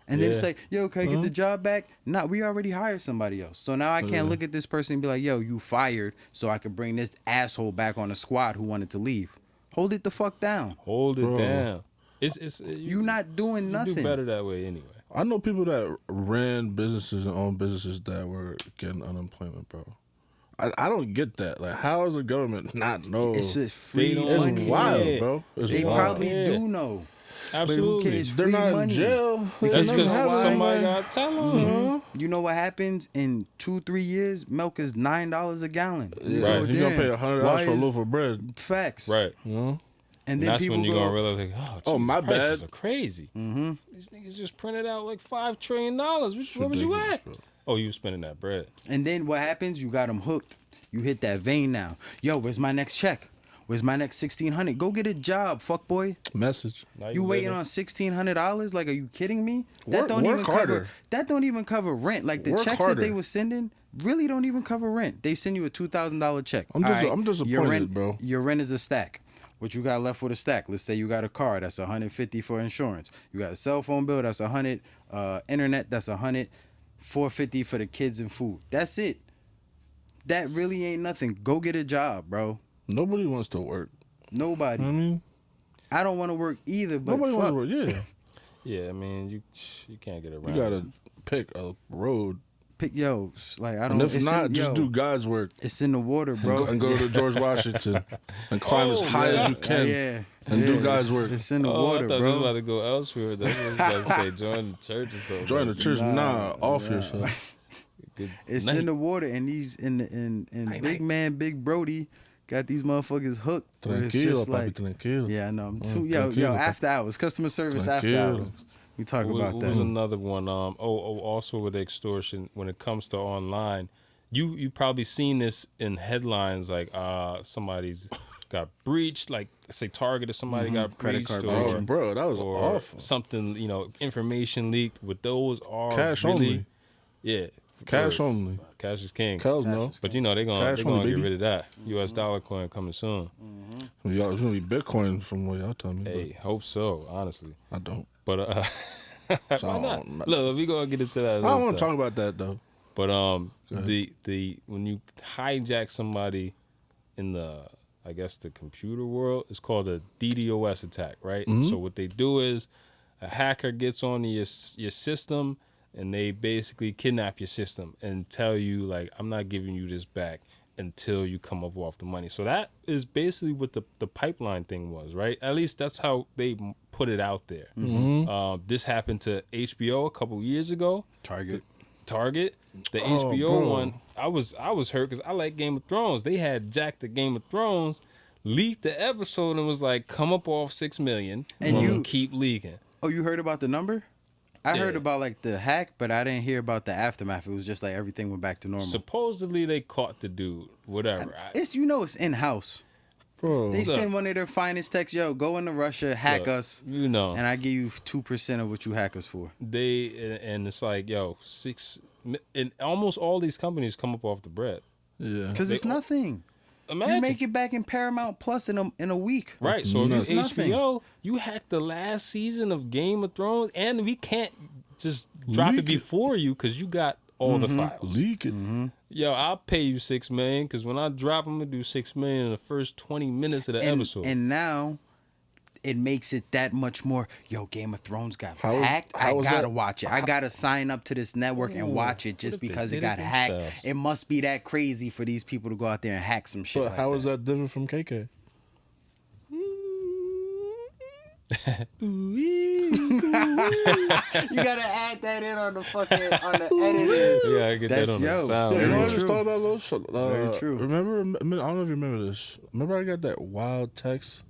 And then it's Yeah. like, yo, can I get the job back? Nah, we already hired somebody else. So now I can't look at this person and be like, yo, you fired so I could bring this asshole back on the squad who wanted to leave. Hold it the fuck down. Hold it Bro. down. It's You not doing you nothing. do better that way anyway. I know people that ran businesses and owned businesses that were getting unemployment, bro. I don't get that. Like, how does the government not know? It's just free They don't- It's money. wild, Yeah. bro. It's They wild. probably Yeah. do know. Absolutely. It's They're free not money. in jail. Because That's you because know why? somebody got to tell them. You know what happens in 2-3 years? Milk is $9 a gallon. You Right. go, You're gonna damn, pay $100 why for a is- loaf of bread. Facts. Right. You know? And And then that's people when you're go, gonna realize, like, Oh, geez, my prices bad. are crazy. These niggas just printed out like $5 trillion. Where was you ridiculous, at? bro. Oh, you was spending that bread. and then what happens? You got them hooked. You hit that vein now. Yo, where's my next check? Where's my next $1,600? Go get a job, fuck boy. Message. Now You waiting living. on $1,600? Like, are you kidding me? Work even cover. harder. That don't even cover rent. Like, the Work checks that they harder. were sending really don't even cover rent. They send you a $2,000 check. I'm Your disappointed, rent, bro. Your rent is a stack. What you got left with a stack? Let's say you got a car. That's $150 for insurance. You got a cell phone bill. That's $100. Internet. That's $100. $450 for the kids and food. That's it. That really ain't nothing. Go get a job, bro. Nobody wants to work. Nobody. You know what I mean? I don't want to work either. But Nobody fuck. wants to work. Yeah. Yeah, I mean, you can't get around. You gotta pick a road. Pick yo. Like, I And don't. if it's not, in- just yo, do God's work. It's in the water, bro. And go to George Washington and climb as high as you can. Yeah. And do God's it's- work. It's in the Oh, water, I thought you was about bro. to go elsewhere. That's what I was about to say. Join the church or something. Join the church. Nah, off yourself. Good It's night. in the water, and these and big man, Big Brody got these motherfuckers hooked. where it's Tranquilo, just papi, like, tranquilo. yeah, I know. I'm too, tranquilo, yo, papi. after hours, customer service after Tranquilo. hours. We talk What about was that. another one? Also with extortion, when it comes to online, you probably seen this in headlines like somebody's got breached, like say Target or somebody got Credit breached, card or, breach. Oh, bro, that was or awful. something, information leaked. With those are Cash really, only. yeah, Cash only. Cash is king. Kells no. But you know they're gonna Cash get only, baby. rid of that. U.S. dollar coin coming soon. Y'all, it's gonna be Bitcoin from what y'all tell me. Hey, hope so. Honestly, but I don't. but So why I not? don't- Look, we gonna get into that. I don't want to talk about that though. But the when you hijack somebody in the, I guess, the computer world, it's called a DDoS attack, right? So what they do is a hacker gets on your system and they basically kidnap your system and tell you like, I'm not giving you this back until you come up off the money. So that is basically what the pipeline thing was, right? At least that's how they put it out there. This happened to HBO a couple years ago. Target. The Oh, HBO bro. one, I was hurt because I like Game of Thrones. They had Jack the Game of Thrones leaked the episode and was like, come up off 6 million And you- keep leaking. Oh, you heard about the number? I heard Yeah. about like the hack, but I didn't hear about the aftermath. It was just like everything went back to normal. Supposedly they caught the dude, whatever. It's it's in house. Bro, They send one of their finest texts, yo, go into Russia, hack Look, us, you know, and I give you 2% of what you hack us for. and it's like, yo, and almost all these companies come up off the bread. yeah. Because it's nothing. Imagine. You make it back in Paramount Plus in a week. Right, so if It's you nothing. HBO, you hacked the last season of Game of Thrones, and we can't just drop Leak it it. before you because you got all the files. Leak it. Yo, I'll pay you $6 million because when I drop, I'm gonna do $6 million in the first 20 minutes of the episode. And now it makes it that much more. Yo, Game of Thrones got How- hacked. how I was gotta that- watch it. I gotta sign up to this network and watch it just if they because it did it got hacked. themselves? It must be that crazy for these people to go out there and hack some shit. But like how that. is that different from KK? You gotta add that in on the fucking on the editing. Yeah, I get That's that on yo. the sound. Yeah, Very you know, I true. just thought about those. Very true. Remember, I don't know if you remember this. Remember, I got that wild text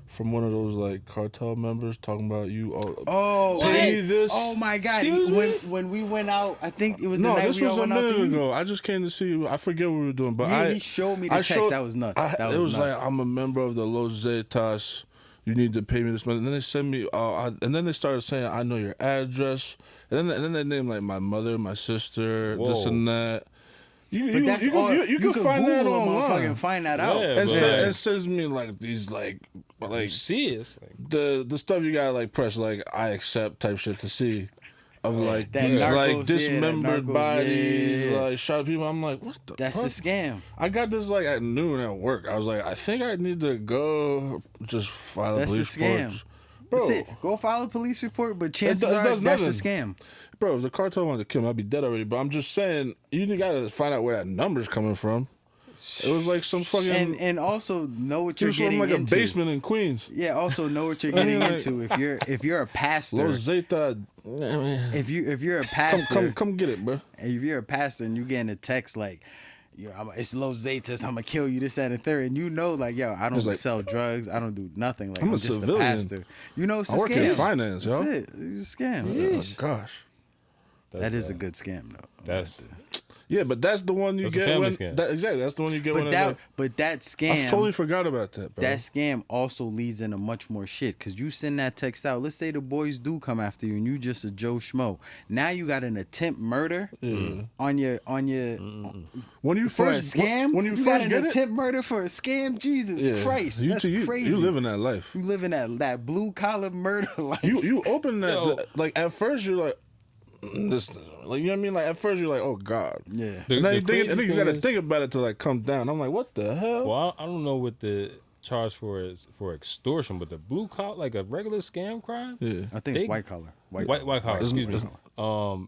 from one of those like cartel members talking about you. Oh, pay hey, this. oh my God! Excuse me? When we went out, I think it was the No, night this we was all a went out to minute eat. ago. I just came to see you. I forget what we were doing, but Yeah, he showed me the text. That was nuts. That it was was nuts. like, I'm a member of the Los Zetas. You need to pay me this money. And then they sent me, and then they started saying, I know your address. And then they named like my mother, my sister, this Whoa. and that. But that's all. You can find that Google and online. motherfucking find that out. Yeah, And but- it sends me like these like You see, it's like, the stuff you gotta like press like I accept type shit to see. Of like That these narcos, like yeah, dismembered that narcos, bodies, yeah. like shot people. I'm like, what the That's fuck? a scam. I got this like at noon at work. I was like, I think I need to go just file a That's a police scam. report. Bro, That's it. Go file a police report, but chances it are does that's a nothing. scam. bro, if the cartel wanted to kill me, I'd be dead already. But I'm just saying, you gotta find out where that number's coming from. It was like some fucking. And also know what it you're was from getting like into. a basement in Queens. Yeah, also know what you're getting Like- into. If you're a pastor, Los Zeta. if you're a pastor, Come get it, bro. if you're a pastor and you getting a text like, it's Los Zetas, I'm gonna kill you, this, that, and third, and you know, like, yo, I don't It's like- sell drugs, I don't do nothing. Like, I'm a just civilian. a pastor. You know, it's a I work scam. in finance, yo. That's it. It's a scam. Oh, gosh. That is a good scam, though. That's Yeah, but that's the one you That's a get family when. scam. Exactly, that's the one you get when. But that scam. I totally forgot about that, bro. That scam also leads into much more shit because you send that text out. Let's say the boys do come after you and you just a Joe Schmo. Now you got an attempt murder on your when you for first a scam. when you got first an get it. attempt murder for a scam. Jesus Yeah. Christ, You that's you crazy. living that life. You living that blue collar murder life. You open that Yo. like at first you're like this like you know what I mean, like at first you're like, oh God. Yeah. The- And then the you think, crazy and then you thing gotta is- think about it to like come down. I'm like, what the hell? well, I don't know what the charge for is for extortion, but the blue collar, like a regular scam crime. Yeah. I think They- it's white collar. White collar. Excuse me. it's-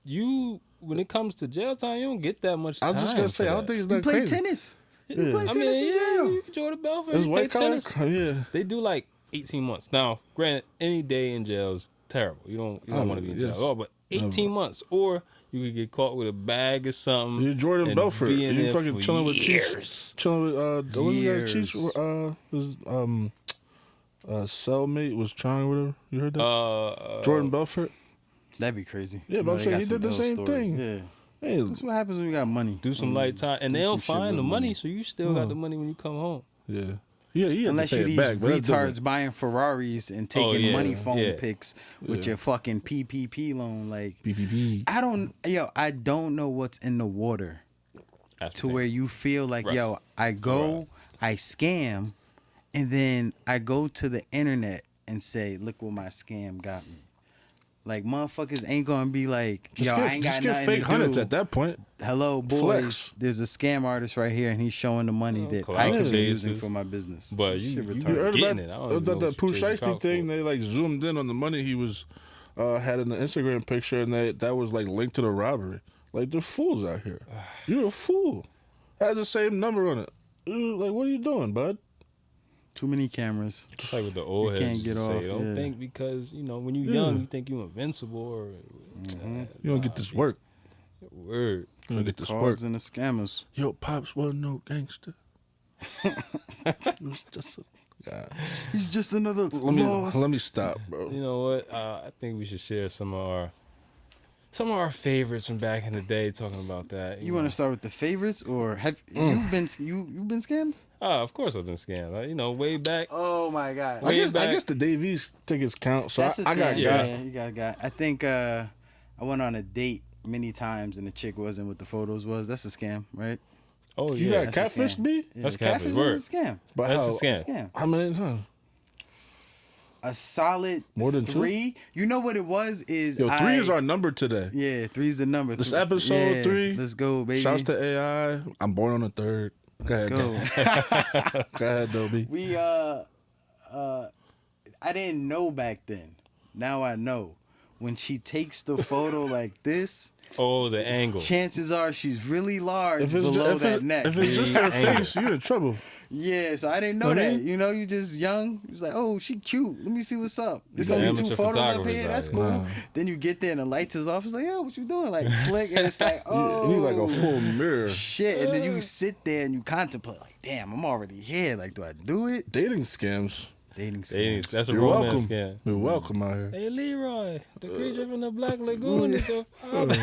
You when it comes to jail time, you don't get that much time. I was just gonna say, for I don't that. think it's You that play crazy. tennis. You Yeah. play I mean, tennis in yeah, jail. you Jordan Belfort. It's you white play collar. tennis. Yeah. They do like 18 months. Now, granted, any day in jail is terrible. You don't want to be in jail yes. at all. But 18 months, or you could get caught with a bag or something. You're Jordan and Belfort. be in You there fucking for chilling with years. Cheech. Chilling with what was the guy Years. Cheech? His cellmate was trying whatever. You heard that? Jordan Belfort. That'd be crazy. Yeah, but I'm they saying got he some did the ill same stories. thing. Yeah. Hey, That's what happens when you got money. Do some light time, and do they'll some shit find with the money, money. so you still got the money when you come home. yeah. Yeah, Unless to you pay these it back, but that's different. retards buying Ferraris and taking yeah, money phone yeah. pics with your fucking PPP loan. Like, PPP. I don't know what's in the water That's to the where thing. you feel like, Russ. yo, I go, I scam, and then I go to the internet and say, look what my scam got me. Like, motherfuckers ain't gonna be like, yo, I ain't got get nothing fake to hundreds do. at that point. Hello, boys. Flex. There's a scam artist right here, and he's showing the money that I clout could be using chasers. for my business. But Shit you retarded. You heard getting it. I don't even know that what you Pooh chasing Shiesty clout thing? for. They like zoomed in on the money he was had in the Instagram picture, and that was like linked to the robbery. Like, they're fools out here. You're a fool. Has the same number on it. Like, what are you doing, bud? Too many cameras. It's like what the old You heads can't used to get say. off, Don't yeah. think because, when you're young, you think you're invincible or You don't get this work. word. You don't get this work. Cards and the scammers. Yo, Pops wasn't no gangster. He was just a guy. He's just another Let me stop, bro. You know what? I think we should share some of our favorites from back in the day. Talking about that. You want to start with the favorites, or have you've been scammed? Of course I've been scammed. Way back. Oh my god, Way I back. guess the Davies tickets count. So that's a scam. I got yeah, you got. I think I went on a date many times, and the chick wasn't what the photos was. That's a scam, right? Oh You yeah. got That's a catfish, scam. B? Yeah, That's catfish catfish, is word. a scam. But That's how, a scam. Scam. How many times? A solid More than 3. You know what it was? Is Yo, 3 is our number today. Yeah, 3's the number. This Three- episode yeah, 3. Let's go, baby. Shouts to AI. I'm born on the 3rd. Go Let's ahead, go. Go ahead, Dobie. We I didn't know back then. Now I know. When she takes the photo like this, Oh, the angle. chances are she's really large If it's, below that neck. if it's just her face, you're in trouble. Yeah, so I didn't know What I that. mean? You just young. You was like, oh, she cute. Let me see what's up. There's got only amateur 2 photos up photographers here. out That's here. cool. Nah. Then you get there and the lights is off. It's like, yo, what you doing? Like flick, and it's like, oh, You need like a full mirror. shit. And then you sit there and you contemplate, like, damn, I'm already here. Like, do I do it? Dating scams. Dating Hey, scams. that's a You're romance welcome. scam. You're welcome out here. Hey Leroy, the creature from the Black Lagoon is your father.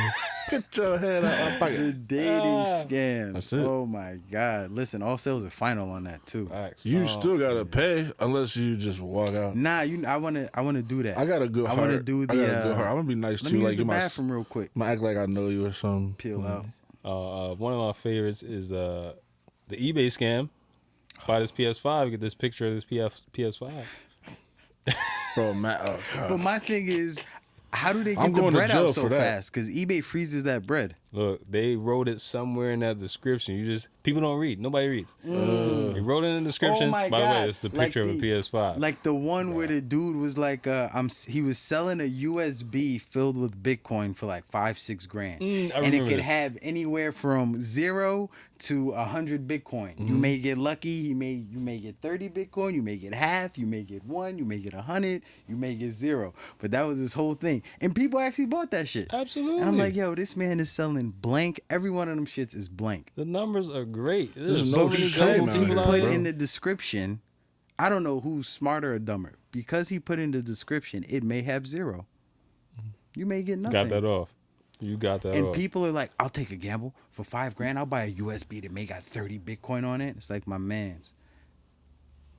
Get your head out my The pocket. dating scams. That's it. Oh my god! Listen, all sales are final on that too. Facts. You still gotta pay unless you just walk out. Nah, I wanna do that. I got a good heart. I wanna do the. I got a good heart. I'm gonna be nice Let to me you. use Like the you might bathroom real quick. act like I know you or something. Peel out. One of my favorites is the eBay scam. Buy this PS5, get this picture of this PS5. Bro, Matt. Oh, But God. my thing is, how do they I'm get the going to bread jail out so for that. fast? Because eBay freezes that bread. Look, they wrote it somewhere in that description. People don't read. Nobody reads. They wrote it in the description. Oh my By the way, God. it's the Like picture of a the- PS5. Like the one where the dude was like, he was selling a USB filled with Bitcoin for like $5-6 grand, I and it remember could this. have anywhere from 0 to 100 Bitcoin. You may get lucky. You may get 30 Bitcoin. You may get half. You may get 1. You may get 100. You may get 0. But that was his whole thing, and people actually bought that shit. Absolutely. And I'm like, yo, this man is selling blank. Every one of them shits is blank. the numbers are great. There's There's so no many shame gullible out He here, people out put bro. here. in the description. I don't know who's smarter or dumber. Because he put in the description, it may have 0. You may get nothing. Got that off. You got that And off. people are like, I'll take a gamble for $5 grand. I'll buy a USB that may got 30 Bitcoin on it. It's like my man's.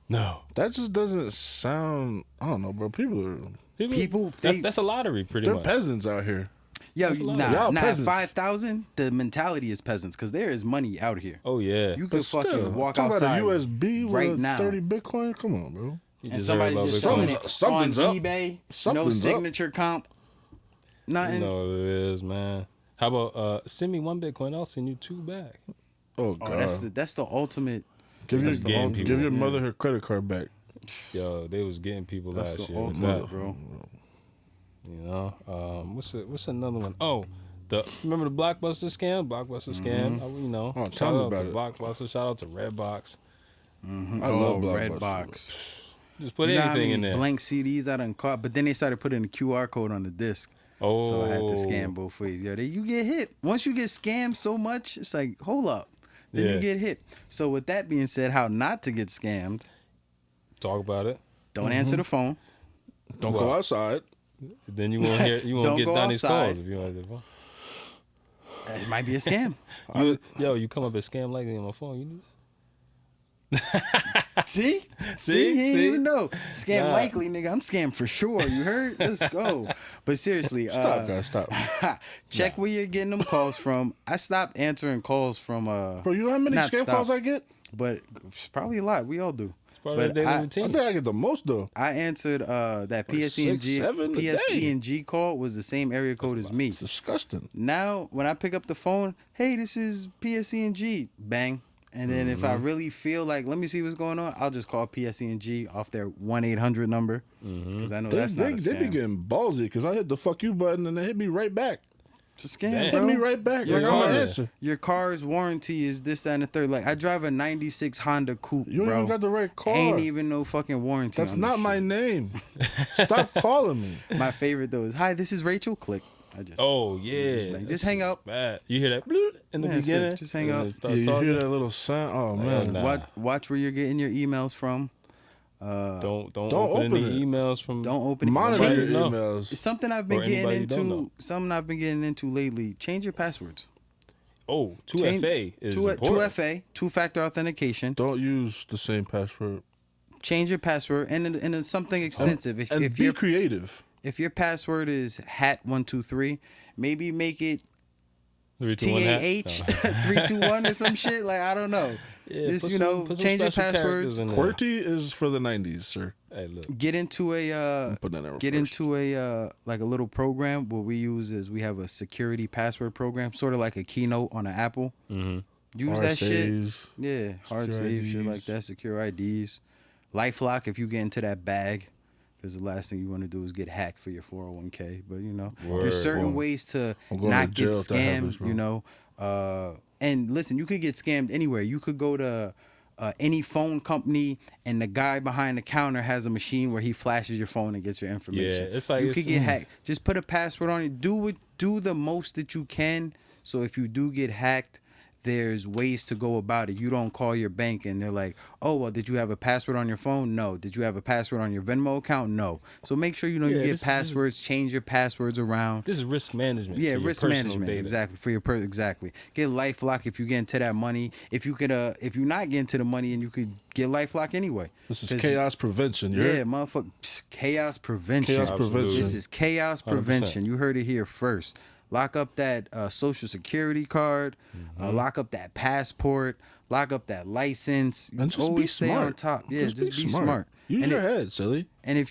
No. That just doesn't sound. I don't know, bro. People People, they- that's a lottery, pretty they're much. peasants out here. Yo, That's a lot. nah, Y'all at peasants. 5,000, the mentality is peasants because there is money out here. Oh yeah. You But could fucking still, walk talk outside about a USB with right a now. 30 Bitcoin. Come on, bro. You And just somebody's heard about just Bitcoin. selling it Something's on up. eBay. No Something's up. signature comp. Nothing. You know what it is, man. How about send me 1 Bitcoin? I'll send you 2 back. Oh Oh, God. that's the ultimate. give that's the your ultimate. give your mother her credit card back. Yo, they was getting people That's last the year. with ultimate, that. bro. You know, what's another one? Oh, remember the Blockbuster scam? Blockbuster scam. You know, Oh, shout tell me out about to it. Blockbuster. Shout out to Redbox. I love Blockbuster. Red box. Just put You know how anything many in there. blank CDs I done caught, but then they started putting a QR code on the disc. Oh, So I had to scan both ways. Yo, you get hit. Once you get scammed so much, it's like, hold up. Then Yeah. you get hit. So with that being said, how not to get scammed, Talk about it. don't answer the phone. Don't go outside. Then you won't hear. You won't Don't get go Donnie's outside. calls if you want to. It might be a scam. Yo, you come up as scam likely on my phone. You knew See, he didn't even know. Scam likely, nigga. I'm scammed for sure. You heard? Let's go. But seriously, Stop, guys, stop. check where you're getting them calls from. I stopped answering calls from. Bro, you know how many not scam calls I get? But it's probably a lot. We all do. Part of the daily I routine. think I get the most though. I answered that seven a day. PSE&G call was the same area code as me. It's disgusting. Now, when I pick up the phone, hey, this is PSE&G. Bang. And then if I really feel like, let me see what's going on, I'll just call PSE&G off their 1-800 number. Because I know that's not a scam. They be getting ballsy because I hit the fuck you button and they hit me right back. It's a scam, Damn. bro. Hit me right back. Your, Like, I'm gonna answer. your car's warranty is this, that, and the third. Like, I drive a 96 Honda Coupe, You bro. ain't got the right car. Ain't even no fucking warranty That's on not this my shit. name. Stop calling me. My favorite, though, is, hi, this is Rachel. Click. I just... Oh yeah, Just hang up. bad. You hear that bloop in the Yeah, that's beginning? it. Just hang and up. then start Yeah, you talking? hear that little sound? Oh man. nah. Watch where you're getting your emails from. Don't Don't open open any it. emails from. Don't open it. Monitor Change your it, no. emails. It's something I've been Or getting anybody you don't into. know. Something I've been getting into lately. Change your passwords. Oh, 2FA is important. 2FA, two-factor authentication. Don't use the same password. Change your password, and it's something extensive. And If be your creative. if your password is hat123, maybe make it 3, 2, 1, TAH 321 or some shit. Like, I don't know. Yeah, Just, put you some- know, put some change your special characters passwords. in there. QWERTY is for the 90s, sir. Hey, look. Get into a Put that in get first. into a like a little program. What we use is we have a security password program, sort of like a Keynote on an Apple. Mm-hmm. Use that shit. RSAs. Yeah, hard Secure save, shit like IDs. that. Secure IDs, LifeLock if you get into that bag, because the last thing you want to do is get hacked for your 401k. But you know, Word. there's certain Well, ways to I'm going not to jail get if that happens, scammed. bro. You know, and listen, you could get scammed anywhere. You could go to any phone company, and the guy behind the counter has a machine where he flashes your phone and gets your information. Yeah, it's like you it's- could get hacked. Just put a password on it. Do the most that you can. So if you do get hacked, there's ways to go about it. You don't call your bank and they're like, oh, well, did you have a password on your phone? No. Did you have a password on your Venmo account? No. So make sure you know Yeah, you get this is- passwords, change your passwords around. This is risk management. Yeah, for your risk personal management, data. exactly. For your exactly. Get LifeLock if you get into that money. If you could, if you're not getting to the money, and you could get LifeLock anyway. This is 'Cause- chaos prevention. You're Yeah, motherfucker. Chaos prevention. Chaos prevention. This is chaos 100%. prevention. You heard it here first. Lock up that social security card. Lock up that passport. Lock up that license. And just Always be stay smart. on top. Yeah, just be smart. smart. Use And your it- head, silly. And if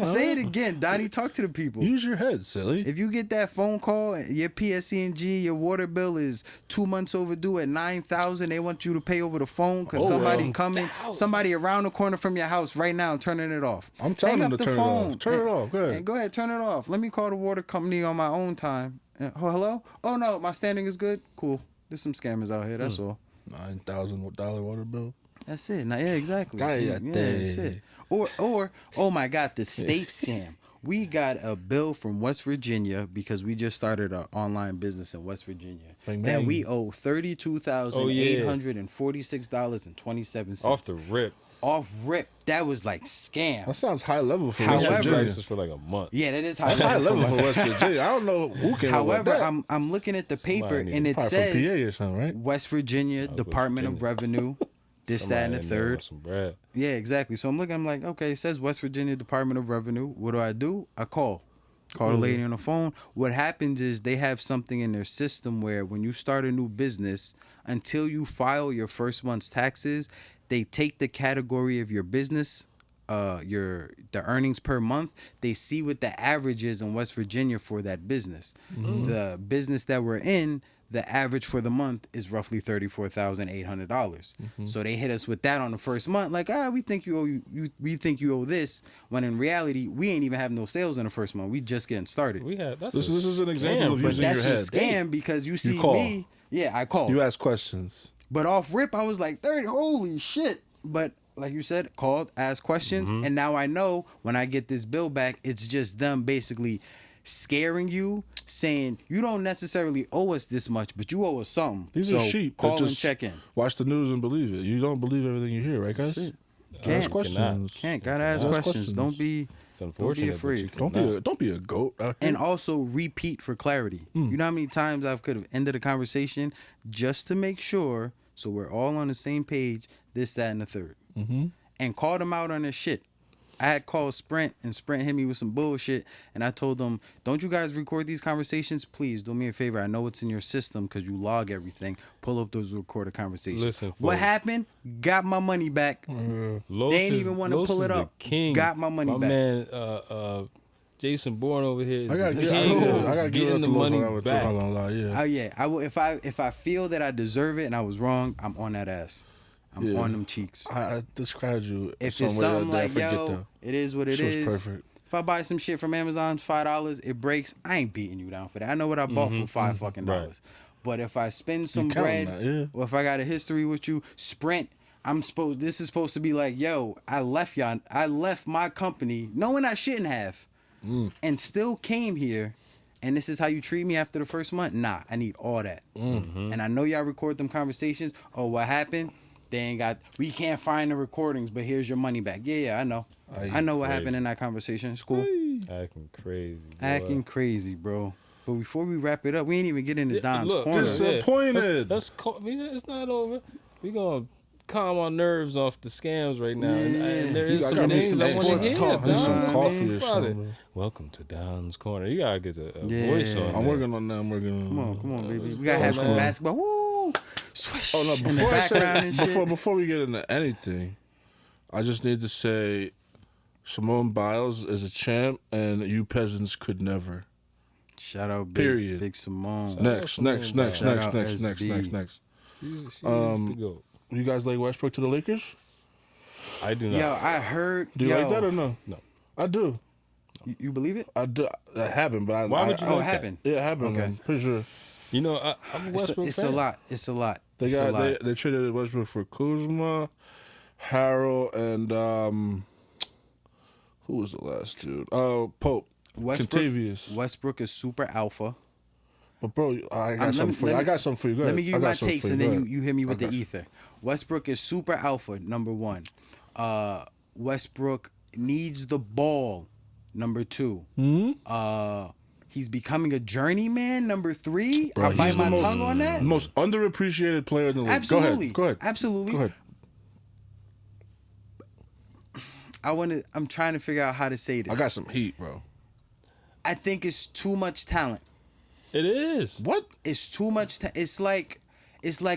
say it again, Donnie. Talk to the people. Use your head, silly. If you get that phone call, your PSE&G, your water bill is 2 months overdue at $9,000. They want you to pay over the phone because Oh, somebody well. coming, somebody around the corner from your house right now turning it off. I'm telling Hang them up to the turn it phone. off. Turn it off. Go ahead. Hey, go ahead, turn it off. Let me call the water company on my own time. Oh, hello? Oh no, my standing is good. Cool. There's some scammers out here. That's all. $9,000 water bill. That's it. Nah, yeah, exactly. Cállate. That's it. Or oh my God, the state scam. We got a bill from West Virginia because we just started an online business in West Virginia Bang, that bang. we owe $32,846.27 Off the rip. Off rip. That was like scam. That sounds high level for We West had However- Virginia. prices for like a month. Yeah, that is high That's high level. level for West Virginia. I don't know who came up with However, that. I'm looking at the paper Somebody and it Probably from PA or says something, right? West Virginia Department of Revenue, this, that, and the Somebody in there third. with some bread. Yeah, exactly. So I'm looking, I'm like, okay, it says West Virginia Department of Revenue. What do? I call the lady on the phone. What happens is they have something in their system where when you start a new business, until you file your first month's taxes, they take the category of your business, the earnings per month. They see what the average is in West Virginia for that business. The business that we're in, the average for the month is roughly $34,800. So they hit us with that on the first month, like, we think you owe this. When in reality, we ain't even have no sales in the first month. We just getting started. We had that's This is an example of but using That's your a head. scam because you see call. me. Yeah, I called. You ask questions. But off rip, I was like, 30, holy shit. But like you said, called, asked questions, and now I know when I get this bill back, it's just them basically scaring you, saying you don't necessarily owe us this much, but you owe us something. These so are sheep. that Call and just check in. Watch the news and believe it. You don't believe everything you hear, right, guys? That's it. Ask Can't. questions. Gotta ask Ask questions. Don't be It's unfortunate. but afraid. you Don't cannot. don't be a goat. out here. and also repeat for clarity. You know how many times I could have ended a conversation just to make sure, so we're all on the same page, this, that, and the third. And called him out on his shit. I had called Sprint, and Sprint hit me with some bullshit, and I told them, don't you guys record these conversations? Please, do me a favor. I know it's in your system because you log everything. Pull up those recorded conversations. Listen, what folks. happened? Got my money back. Los They ain't is- even want to Los pull is it the up. King. Got my money My back. man, Jason Bourne over here. Is I gotta the give king it of up getting to the Los money on that one too. back. I'm not gonna lie. Yeah. Oh yeah, I will. If I feel that I deserve it and I was wrong, I'm on that ass. I'm Yeah. on them cheeks. I described you. If some it's way something that day. I like, forget yo, though. it is what it Shit is. was perfect. If I buy some shit from Amazon, $5, it breaks. I ain't beating you down for that. I know what I bought for $5 fucking dollars. Right. But if I spend some counting bread, that, yeah. or if I got a history with you, Sprint, this is supposed to be like, yo, I left my company knowing I shouldn't have, and still came here. And this is how you treat me after the first month? Nah, I need all that. And I know y'all record them conversations. Oh, what happened? We can't find the recordings, but here's your money back. Yeah, I know. I know what happened in that conversation. It's cool. Acting crazy. Boy. Acting crazy, bro. But before we wrap it up, we ain't even get into Don's Look, corner. Disappointed. Let's call, it's not over. We gonna calm our nerves off the scams right now. And there is I some gotta things some I want sports to hear. talk. I need some Don. coffee or Think about something, it. bro. Welcome to Don's Corner. You gotta get a Yeah. voice on. I'm there. working on that. I'm working on. Come on, baby. We gotta have some man. basketball. Woo! Swish Oh no! in the Before I background and say, shit. before we get into anything, I just need to say, Simone Biles is a champ, and you peasants could never. Shout out, Period. Big Simone. Next. Shout out SB. She used to go. You guys like Westbrook to the Lakers? I do not. Yo, I heard. Do you like that or no? No. I do. You believe it? I do. That happened, but Why would you Oh, it like that? happened. Yeah, it happened. Okay. I'm pretty sure You know, I'm a Westbrook It's a fan. lot. It's a lot. they It's a lot. they traded Westbrook for Kuzma, Harrell, and who was the last dude? Pope. Contavious. Westbrook is super alpha. But bro, I got something for you. I got something for you. Go Let ahead. me give I you got my something takes, for and Go then ahead. you hit me with the Okay. ether. Westbrook is super alpha, number one. Westbrook needs the ball, number two. He's becoming a journeyman, number three. Bro, I bite he's the my most- tongue on that. Most underappreciated player in the league. Absolutely. Go ahead. Absolutely. Go ahead. I'm trying to figure out how to say this. I got some heat, bro. I think it's too much talent. It is. What? It's too much. It's like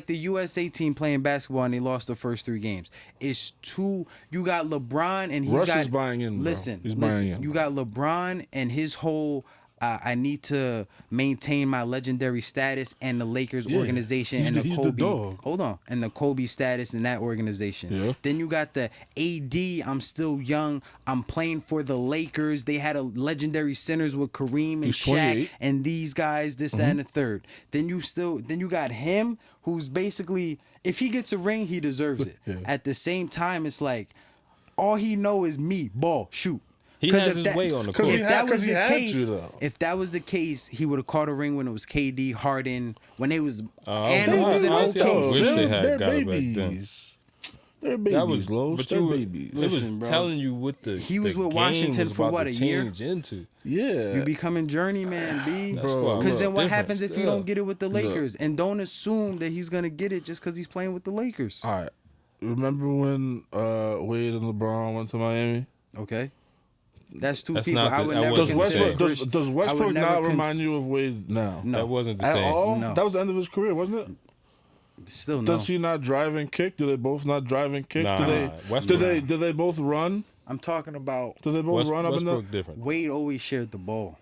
the USA team playing basketball and they lost the first 3 games. It's too. You got LeBron and he's Russ got. is buying in, bro. Listen, He's buying in. You got LeBron and his whole. I need to maintain my legendary status and the Lakers organization He's and the- the he's the Kobe. dog. Hold on, and the Kobe status in that organization. Yeah. Then you got the AD. I'm still young. I'm playing for the Lakers. They had a legendary centers with Kareem and He's Shaq 28. and these guys, this, that, and the third. Then you got him, who's basically, if he gets a ring, he deserves it. Yeah. At the same time, it's like, all he know is me, ball, shoot. He 'Cause has if his way on the court. If that was 'cause he the had case, to, though. if that was the case, he would have caught a ring when it was KD, Harden, when they was I animals in honestly, I OKC. wish they had They're got it back then. babies. They're babies, That was Los. but They're you were, babies. It was Listen, bro. telling you what He was the with game Washington was for about what, to a year? change into. Yeah. You becoming journeyman, B. That's Bro, why I Because love then what difference. happens if you Yeah. don't get it with the Lakers? And don't assume that he's gonna get it just because he's playing with the Lakers. All right. Remember when Wade and LeBron went to Miami? Okay, that's two That's people. not I the- would that never Does wasn't the consider. same. Westbrook does I would Westbrook never not remind you of Wade now? No. That wasn't the At same. all? No. That was the end of his career, wasn't it? Still no. Does he not drive and kick? Do they both not drive and kick? Nah, do Westbrook- they both run? I'm talking about Do they both run up and Westbrook down? different. Wade always shared the ball.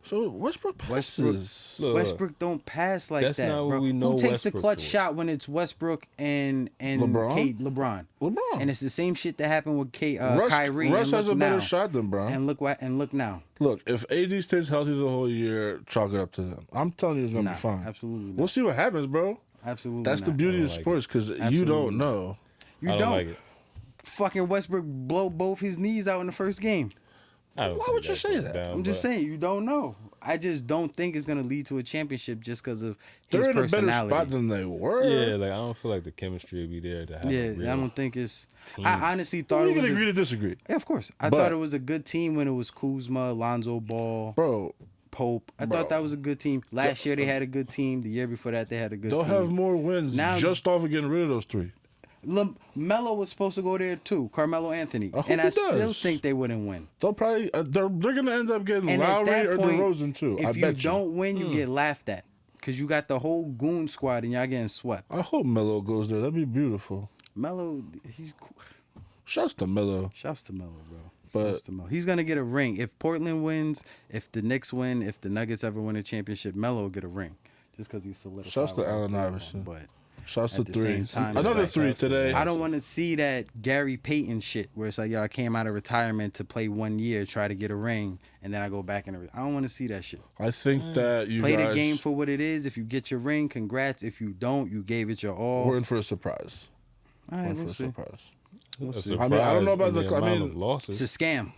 So Westbrook passes. Look, Westbrook don't pass like That's that, not what bro. we know Who takes Westbrook the clutch for. shot when it's Westbrook and LeBron? LeBron? LeBron. And it's the same shit that happened with Russ, Kyrie. Russ and has a look better now. shot than Brown. And look now. Look, if AD stays healthy the whole year, chalk it up to them. I'm telling you, it's gonna Nah, be fine. absolutely not. We'll see what happens, bro. Absolutely. That's the not. beauty of like sports because you Absolutely don't know. You I don't like it. Fucking Westbrook blow both his knees out in the first game. I don't Why see would you say going that? down, I'm just but saying, you don't know. I just don't think it's gonna lead to a championship just because of his They're in a better personality. spot than they were. Yeah, like I don't feel like the chemistry would be there to have. Yeah, a real I don't think it's. team. I honestly thought Well, it you was. can agree to disagree, Yeah, of course. I But- thought it was a good team when it was Kuzma, Lonzo Ball, bro. Pope. I Bro. thought that was a good team. Last year they had a good team. The year before that they had a good They'll team. have more wins Now- just off of getting rid of those three. Melo was supposed to go there too, Carmelo Anthony, I hope and I he still does. think they wouldn't win. They'll probably they're gonna end up getting And at Lowry that or point, DeRozan too. I if you bet you. don't win, you get laughed at because you got the whole goon squad and y'all getting swept. I hope Melo goes there. That'd be beautiful. Melo, he's cool. Shouts to Melo. Shouts to Melo, bro. But- Shouts to Melo. He's gonna get a ring if Portland wins, if the Knicks win, if the Nuggets ever win a championship. Melo will get a ring just because he's solidified. Shouts to what he Allen played on, Iverson. But Shouts to at the 3. same time, it's Another like, 3 today. I don't want to see that Gary Payton shit where it's like, yo, I came out of retirement to play 1 year, try to get a ring, and then I go back and I don't want to see that shit. I think that you Play guys the game for what it is. If you get your ring, congrats. If you don't, you gave it your all. we're in for a surprise. All We're right, in for we'll a see. surprise. We'll A see. I mean, I don't know about surprise the- in I amount mean, of losses. It's a scam.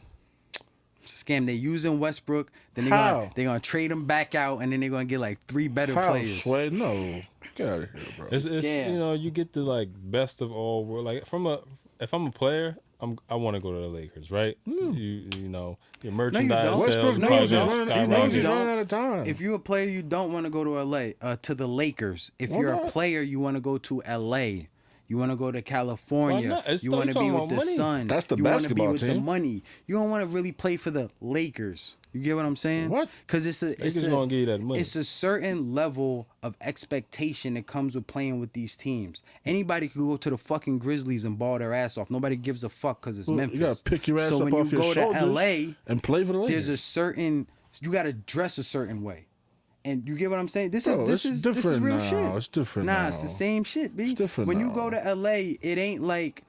It's a scam. They're using Westbrook. Then How? they're gonna trade him back out, and then they're gonna get like 3 better How, players. Sway? No. Get out of here, bro. It's scam. you know, you get the like best of all world. Like if I'm a player, I want to go to the Lakers, right? You know your merchandise don't. sales Westbrook No, probably knows you he's don't. running, he skyrocket. knows he's don't. running out of time. If you're a player, you don't want to go to LA, to the Lakers. If Why you're not? a player, you want to go to LA. You want to go to Why California. not? It's You still want to be talking with about the money. sun. That's the you wanna basketball be with the team. money. You don't want to really play for the Lakers. You get what I'm saying? What? Because it's Lakers gonna give you that money. It's a certain level of expectation that comes with playing with these teams. Anybody could go to the fucking Grizzlies and ball their ass off. Nobody gives a fuck because it's Well, Memphis. you gotta pick your ass so up when off you your go shoulders to LA, and play for the Lakers. there's a certain you got to dress a certain way. And you get what I'm saying? This Bro, is it's this is different real now. shit. It's different Nah, it's the now. same shit, B. It's different when you now. go to LA, it ain't like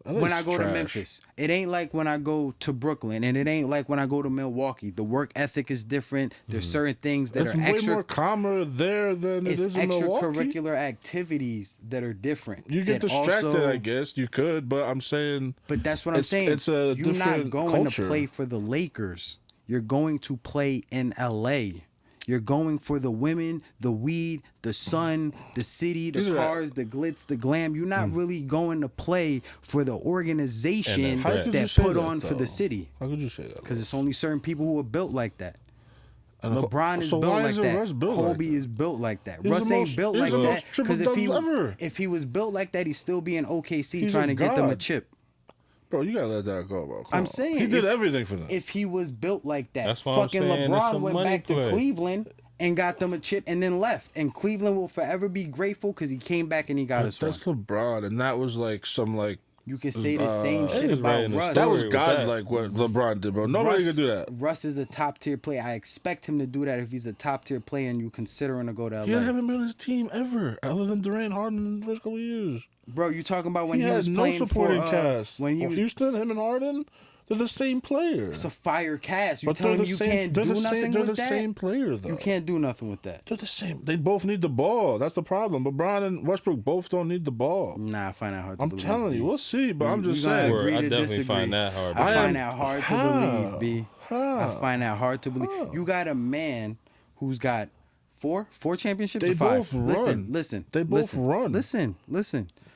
LA's when I go to trash. Memphis. It ain't like when I go to Brooklyn, and it ain't like when I go to Milwaukee. The work ethic is different. There's certain things that It's are way extra. more calmer there than it It's is in Milwaukee. extracurricular activities that are different. You get that distracted, also- I guess. You could, but I'm saying. But that's what I'm saying. It's a You're not different going culture. to play for the Lakers. You're going to play in LA. You're going for the women, the weed, the sun, the city, the These are- cars, the glitz, the glam. You're not really going to play for the organization And How could you that say put that, on for though? the city. How could you say that? Because it's only certain people who are built like that. And LeBron is so built why like isn't that. Russ built like Kobe that? is built like that. He's Russ the ain't most- built he's like the that. most Because triple-doubles ever. if he was built like that, he'd still be in OKC He's trying a to get them a god. chip. Bro, you gotta let that go, bro. Come I'm on. saying he did if- everything for them. If he was built like that, That's why I'm fucking saying it's LeBron a went money back play. to Cleveland and got them a chip and then left. And Cleveland will forever be grateful because he came back and he got us one. That's LeBron, and that was like some like You could say the same They shit was about writing a Russ. that story was with God that. like what LeBron did, bro. Nobody Russ, could do that. Russ is a top tier player. I expect him to do that if he's a top tier player and you considering to go to LA. He haven't been on his team ever, other than Durant, Harden in the first couple of years. Bro, you talking about when He he, was has no playing supporting for cast. when he was Houston, him and Harden, they're the same player. it's a fire cast. You But telling they're me the you same. can't They're do the nothing same. They're with the that? same player, though. You can't do nothing with that. They're the same. They both need the ball. That's the problem. LeBron and Westbrook both don't need the ball. Nah, I find that hard to I'm believe. telling B. you, we'll see. But I'm We just gonna saying. Word, agree I to definitely disagree. find that hard. I I find am- that hard to How? believe, B. How? I find that hard to believe. How? You got a man who's got four championships. They or five? both run. Listen. They both run. Listen.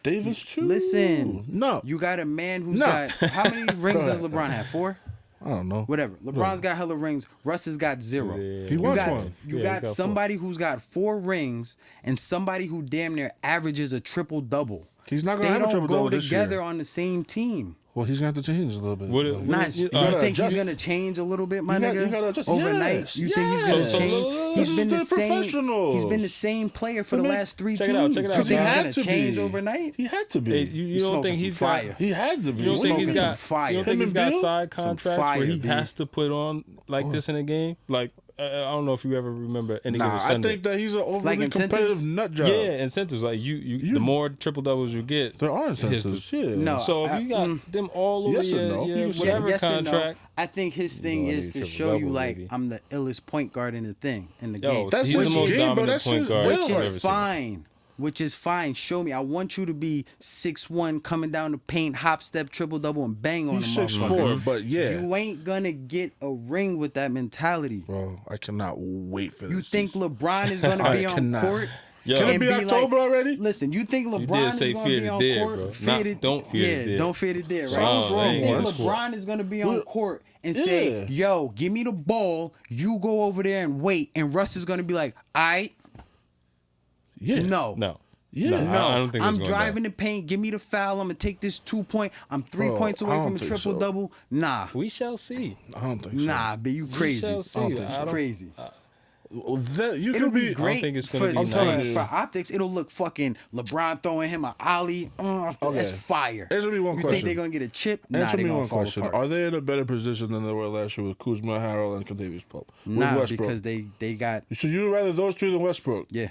Davis too. Listen. No. You got a man who's No. got how many rings does LeBron have? 4? I don't know. Whatever. LeBron's got hella rings. Russ has got 0. Yeah. He You wants got, one. you Yeah, got he got somebody who's got 4 rings and somebody who damn near averages a triple double. He's not They gonna have a don't triple-double go this together year. on the same team. Well, he's gonna have to change a little bit. What- Like, what- Not, you gotta think adjust. he's gonna change a little bit, my You nigga? gotta adjust. Overnight, Yes, you think he's yes. gonna So- change? so- He's this been is the the same. professionals. He's been the same player for I the mean, last 3 check teams. it out, check it out. You Because he think he's had gonna to change be. overnight? He had to be. Hey, you don't smoking think some he's fire. got? He had to be. You don't think he's smoking some got? fire. You don't think Him he's and got Bill? side Some contracts fire, where he B. has to put on like this in a game? Like I don't know if you ever remember any given Nah, I Sunday. think that he's an overly Like incentives? competitive nut job. Yeah, incentives like the more triple doubles you get, There are here's incentives. Yeah. No. So if you got them all over Yes or your, no? your You can say whatever yes and contract, no. I think his thing gonna is need to show you triple-double, like baby. I'm the illest point guard in the thing in the yo, game. That's he's his the most game, bro. dominant That's point his- guard. which Which I've is ever seen. fine. Which is fine. Show me. I want you to be 6'1", coming down the paint, hop, step, triple double, and bang on He's the 6'4", motherfucker. but yeah. You ain't gonna get a ring with that mentality. Bro, I cannot wait for this. You think season. LeBron is gonna I be on cannot. court? Yo. Can it and be October like, already? Listen, you think LeBron did is say gonna fear be the on dead, court? bro. Fear Not the- don't fear the yeah, dead. don't fear the dead, right? Sounds Nah, wrong they ain't You gonna think score. LeBron is gonna be on What? court and say, Yeah. "Yo, give me the ball. You go over there and wait," and Russ is gonna be like, "I Yeah. no." No. Yeah. Nah, I don't think it's I'm going driving down. the paint. Give me the foul. I'm gonna take this 2-point. I'm 3 Bro, points away I don't from a think triple so. double. Nah, We shall see. I don't think so. nah, but you We crazy. shall see. I don't think so. I don't- Crazy. Well, that, you It'll could be be great think it's gonna for, be I'm telling nice. you. for optics. It'll look fucking LeBron throwing him an ollie. That's fire. Answer me one You question. think they're gonna get a chip? Nah, Answer they me gonna one fall question. apart. Are they in a better position than they were last year with Kuzma, Harrell, and Contavious Pope? With Nah, Westbrook? because they got So you'd rather those two than Westbrook? yeah.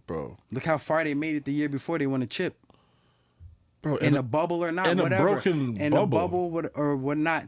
Bro. Look how far they made it the year before they won a chip. Bro, In a bubble or not, in a whatever. broken in bubble. a bubble or whatnot,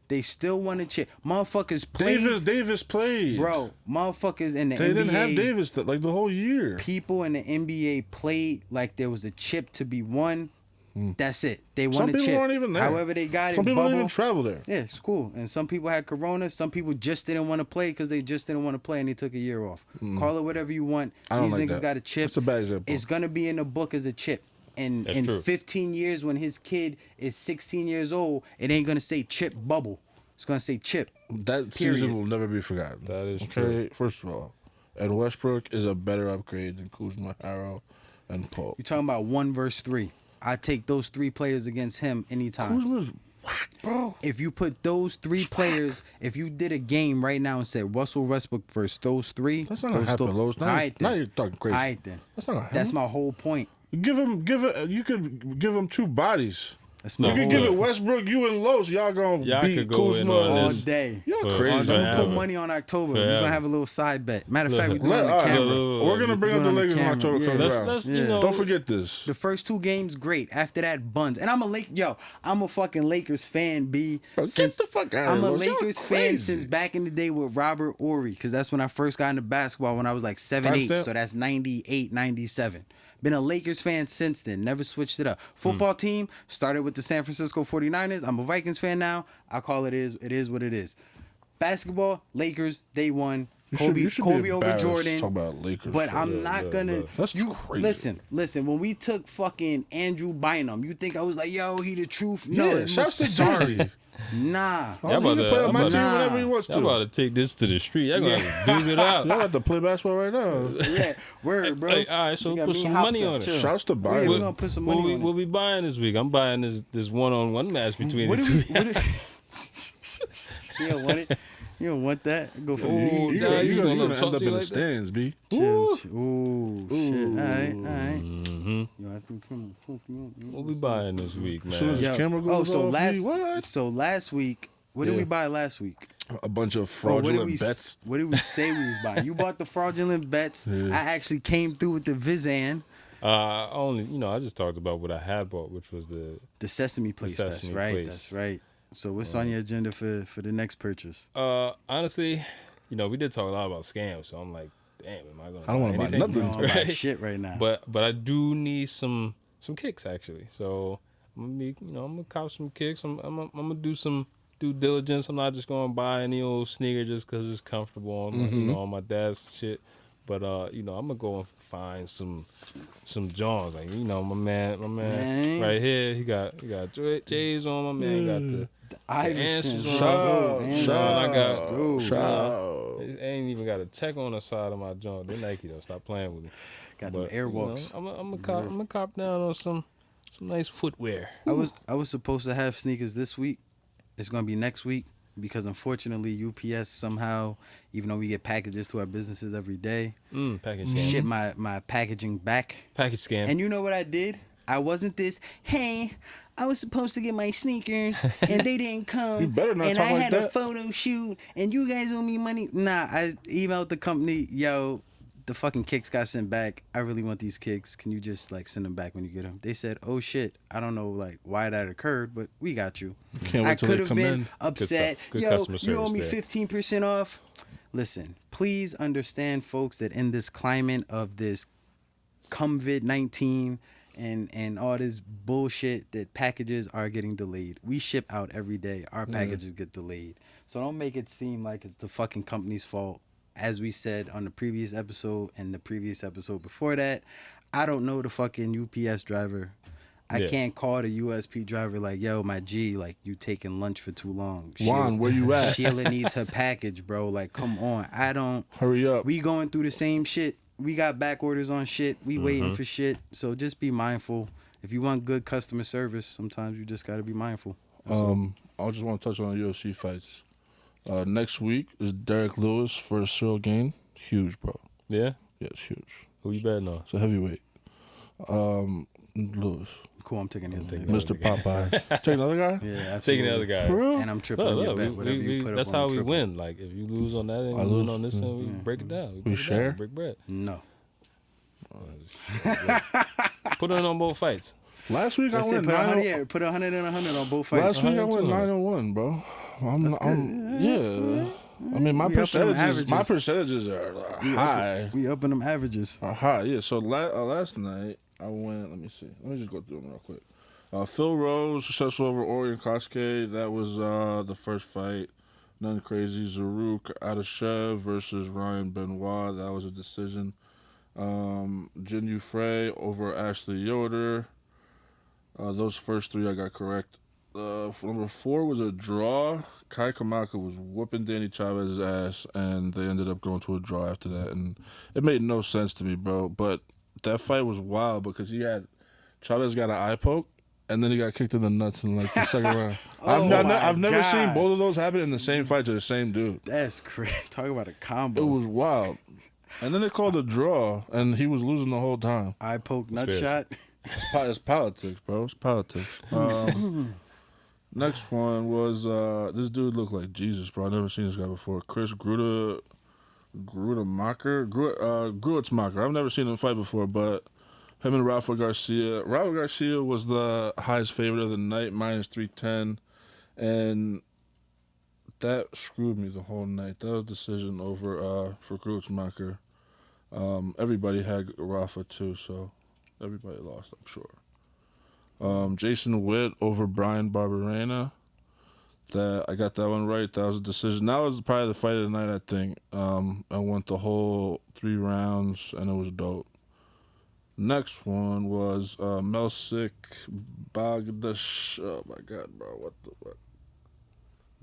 they still won a chip. Motherfuckers played. Davis played. Bro, motherfuckers in the They NBA. didn't have Davis like the whole year. People in the NBA played like there was a chip to be won. That's it. They won Some a people chip. weren't even there. However they got Some in people bubble. didn't even travel there. Yeah, it's cool. And some people had corona. Some people just didn't want to play because they just didn't want to play and they took a year off. Call it whatever you want. I don't These like niggas that. got a chip. That's a bad example. It's gonna be in the book as a chip. And That's in true. 15 years, when his kid is 16 years old, it ain't gonna say chip bubble. It's gonna say chip. That Period. season will never be forgotten. That is okay. First of all, and Westbrook is a better upgrade than Kuzma, Harrell, and Pope. You're talking about 1 versus 3. I take those 3 players against him anytime. Kuzma's whack, bro. If you put those 3 players, if you did a game right now and said Russell Westbrook versus those 3, That's not gonna happen, Los. Now, now you're talking crazy. All right then. That's not gonna happen. That's my whole point. Give him. You could give him 2 bodies. That's You my could whole give it Westbrook, you and Los. Y'all gonna Y'all beat could go in Kuzma. on all this. day. You're For- crazy. I'm gonna put Forever. money on October. We're Forever. gonna have a little side bet. Matter of fact, we're doing it All on the right, camera. Look, we're gonna bring up doing the on the Lakers in camera. October. Yeah. Come Let's, around. let's you Yeah. know. Don't forget this. The first 2 games, great. After that, buns. And I'm a fucking Lakers fan, B. Bro, get the fuck out of I'm here, a Los. Y'all Lakers fan crazy. since back in the day with Robert Horry, because that's when I first got into basketball when I was like 7, 8. Timestamp? So that's 98, 97. Been a Lakers fan since then. Never switched it up. Football team started with the San Francisco 49ers. I'm a Vikings fan now. I call it is what it is. Basketball, Lakers, they won. You Kobe, should Kobe be over embarrassed Jordan. talking about Lakers. But for I'm real. not gonna. That's crazy. Listen. When we took fucking Andrew Bynum, you think I was like, yo, he the truth? No, Yeah, it shouts was to sorry. Jersey. Nah. Oh, he can play on my y'all team about- whenever he wants to. Y'all about to take this to the street. Y'all gonna have to duke it out. Y'all have to play basketball right now. Yeah, word, bro. Hey, all right, so You got put me some and Hops money up, on it. chill. Shouts to Yeah, Bynum. we're gonna put some money on What it. we buying this week? I'm buying this one-on-one match between What the do we? two. What do, you don't want it. You don't want that. Go for the Ooh, lead. nah, you You're gonna gonna talk end to up you in the like that? stands, B. Chill, chill. Ooh, shit. All right. Mm-hmm. You want to- What we buying this week, As soon as man? this camera Oh, goes so off, last week, what did Yeah. we buy last week? a bunch of Oh, fraudulent bets. What did we say we was buying? You bought the fraudulent bets. Yeah. I actually came through with the Vizan, I just talked about what I had bought, which was the the Sesame Place. That's Sesame right. Place. That's right. So what's on your agenda for the next purchase? honestly, we did talk a lot about scams, so I'm like, damn, am I gonna? I don't wanna buy anything? nothing. You don't buy shit right now. But I do need some kicks actually. So I'm gonna cop some kicks. I'm gonna do some due diligence. I'm not just gonna buy any old sneaker just because it's comfortable on my, on my dad's shit. But I'm gonna go and find some Johns. Like my man right here. He got J's on. My man got the Iverson. answers Bro, on. Anderson. I got. Bro. It ain't even got a check on the side of my joint. They're Nike though. Stop playing with me. Got them Airwalks. I'm gonna cop down on some nice footwear. I was supposed to have sneakers this week. It's gonna be next week because unfortunately UPS somehow, even though we get packages to our businesses every day, Package scam. ship my packaging back. Package scam. And you know what I did? I wasn't this. Hey, I was supposed to get my sneakers and they didn't come. You better not and talk I like had a that. photo shoot and you guys owe me money. Nah, I emailed the company. Yo, the fucking kicks got sent back. I really want these kicks. Can you just send them back when you get them? They said, oh shit. I don't know why that occurred, but we got you. Can't wait I till could they have come been in. upset. Good Yo, customer you owe service me there. 15% off. Listen, please understand, folks, that in this climate of this COVID-19 and all this bullshit, that packages are getting delayed. We ship out every day. Our packages get delayed. So don't make it seem like it's the fucking company's fault. As we said on the previous episode and the previous episode before that, I don't know the fucking UPS driver. I Yeah. can't call the USP driver like, yo, my G, like, you taking lunch for too long. Juan, where you at? Sheila needs her package, bro. Like, come on. I don't. Hurry up. We going through the same shit. we got back orders on shit. We Mm-hmm. waiting for shit. So just be mindful. If you want good customer service, sometimes you just got to be mindful. That's all. I just want to touch on Ufc fights. Next week is Derek Lewis versus Cyril Gane. Huge, bro. Yeah? Yeah, it's huge. Who you betting on? It's a heavyweight. Lewis. Cool, I'm taking the other nigga. Mr. Popeyes. Take another guy? Yeah, absolutely. Taking the other guy. For real? And I'm tripling your bet. Whatever you put that's up on how the we triple. win. Like, if you lose on that end, I you win lose. on this end, we break it down. break it share? Down, break bread. No. Put it on both fights. Last week Let's I say went put 100, 9 yeah, put 100 and 100 on both fights. Last week I 100 went too. 9-1, bro. Yeah. I mean, my We up them percentages averages. are high. We upping them averages. Are high, yeah. So last night I went. Let me see. Let me just go through them real quick. Phil Rose successful over Orion Kosuke. That was the first fight. Nothing crazy. Zaruk Adeshev versus Ryan Benoit. That was a decision. Jin Yu Frey over Ashley Yoder. Those first three I got correct. Number 4 was a draw. Kai Kamaka was whooping Danny Chavez's ass, and they ended up going to a draw after that. And it made no sense to me, bro. But that fight was wild because Chavez got an eye poke, and then he got kicked in the nuts in like the second round. I've never seen both of those happen in the same fight to the same dude. That's crazy. Talk about a combo. It was wild. And then they called a draw, and he was losing the whole time. Eye poke, nut Fierce. shot. It's politics, bro. It's politics. Next one was this dude looked like Jesus, bro. I've never seen this guy before. Chris Gruetzmacher. I've never seen him fight before, but him and Rafa Garcia. Rafa Garcia was the highest favorite of the night, minus 310, and that screwed me the whole night. That was a decision over for Gruetzmacher. Everybody had Rafa too, so everybody lost, I'm sure. Jason Witt over Brian Barberena. That I got that one right. That was a decision. That was probably the fight of the night, I think. I went the whole 3 rounds, and it was dope. Next one was Melsik Bagdash. Oh my God, bro! What the fuck?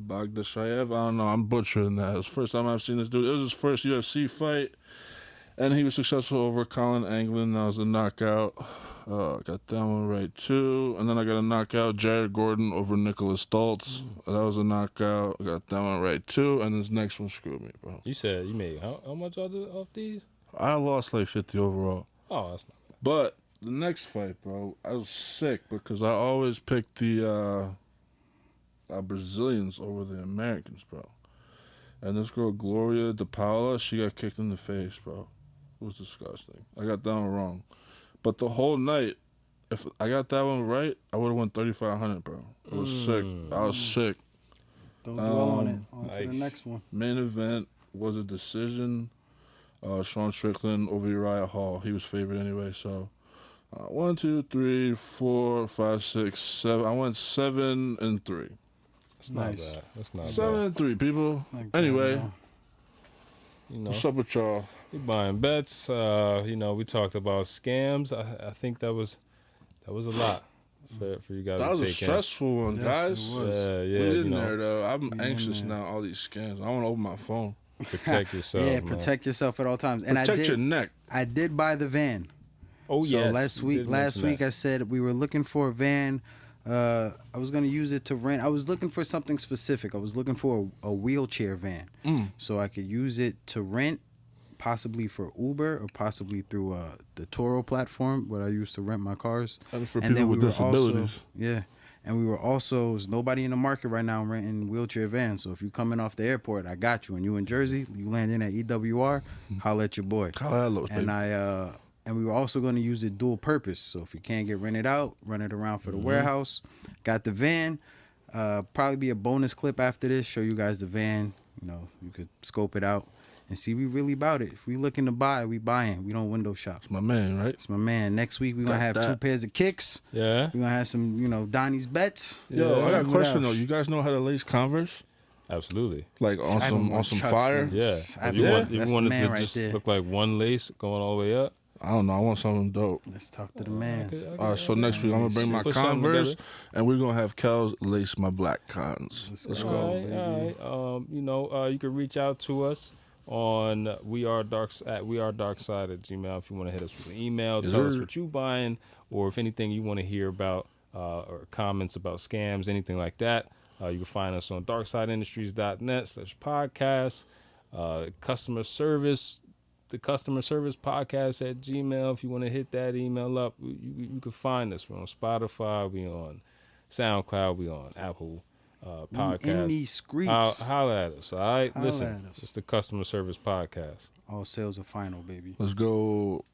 Bagdashayev. I don't know. I'm butchering that. It was the first time I've seen this dude. It was his first UFC fight, and he was successful over Colin Anglin. That was a knockout. Got that one right too. And then I got a knockout, Jared Gordon over Nicholas Stoltz. That was a knockout. I got that one right too. And this next one screwed me, bro. You said you made how much off these? I lost like 50 overall. Oh, that's not bad. But the next fight, bro, I was sick because I always pick the Brazilians over the Americans, bro. And this girl, Gloria De Paula, she got kicked in the face, bro. It was disgusting. I got that one wrong. But the whole night, if I got that one right, I would have won 3,500, bro. It was sick. I was sick. Don't dwell on it. On to the nice. next one. Main event was a decision. Sean Strickland over Uriah Hall. He was favored anyway, so 1, 2, 3, 4, 5, 6, 7. I went 7-3. That's not Nice. bad. That's not 7-3, people. Like that, Anyway, man. bad. You know, what's up with y'all? we buying bets. We talked about scams. I think that was a lot for you guys That to was a take stressful one, Yes, guys. it was. Yeah, We you in know, there though. I'm in anxious there. now. All these scams. I want to open my phone. protect yourself. Yeah, man. protect yourself at all times. And Protect your neck. I did buy the van. Oh So yes. last you week, did mention that. I said we were looking for a van. I was gonna use it to rent. I was looking for something specific. I was looking for a wheelchair van, so I could use it to rent, possibly for Uber or possibly through the Toro platform, where I used to rent my cars. And for And people with we were disabilities. And we were also, there's nobody in the market right now renting wheelchair vans. So if you coming off the airport, I got you. And you in Jersey, you land in at EWR, holla at your boy. Hello, And and we were also going to use it dual purpose. So if you can't get rented out, run it around for the warehouse. Got the van. Probably be a bonus clip after this. Show you guys the van. You could scope it out and see we really about it. If we looking to buy, we buying. We don't window shop. my man, right? It's my man. Next week we gonna Got have that. 2 pairs of kicks. Yeah. We're gonna have some, Donnie's bets. Yo, Yeah. I got a What question else? though. You guys know how to lace Converse? Absolutely. Like on I some haven't worn Chucks fire? in? Yeah. I If haven't you worn- want, if that's you wanted the man to right just there. look like one lace going all the way up. I don't know. I want something dope. Let's talk to the man. All right, so next week I'm gonna bring my Put something Converse, together. and we're gonna have Kels lace my black cons. Let's go. go. All right. You can reach out to us on we are dark at gmail if you want to hit us with an email. Yes, Tell us sir. what you buying, or if anything you want to hear about, or comments about scams, anything like that. You can find us on darksideindustries.net/podcast. Customer service, the customer service podcast at Gmail. If you want to hit that email up, you can find us. We're on Spotify, we on SoundCloud, we on Apple podcast. In these streets. Holla at us, all right? Holla Listen, at us. it's the customer service podcast. All sales are final, baby. Let's go.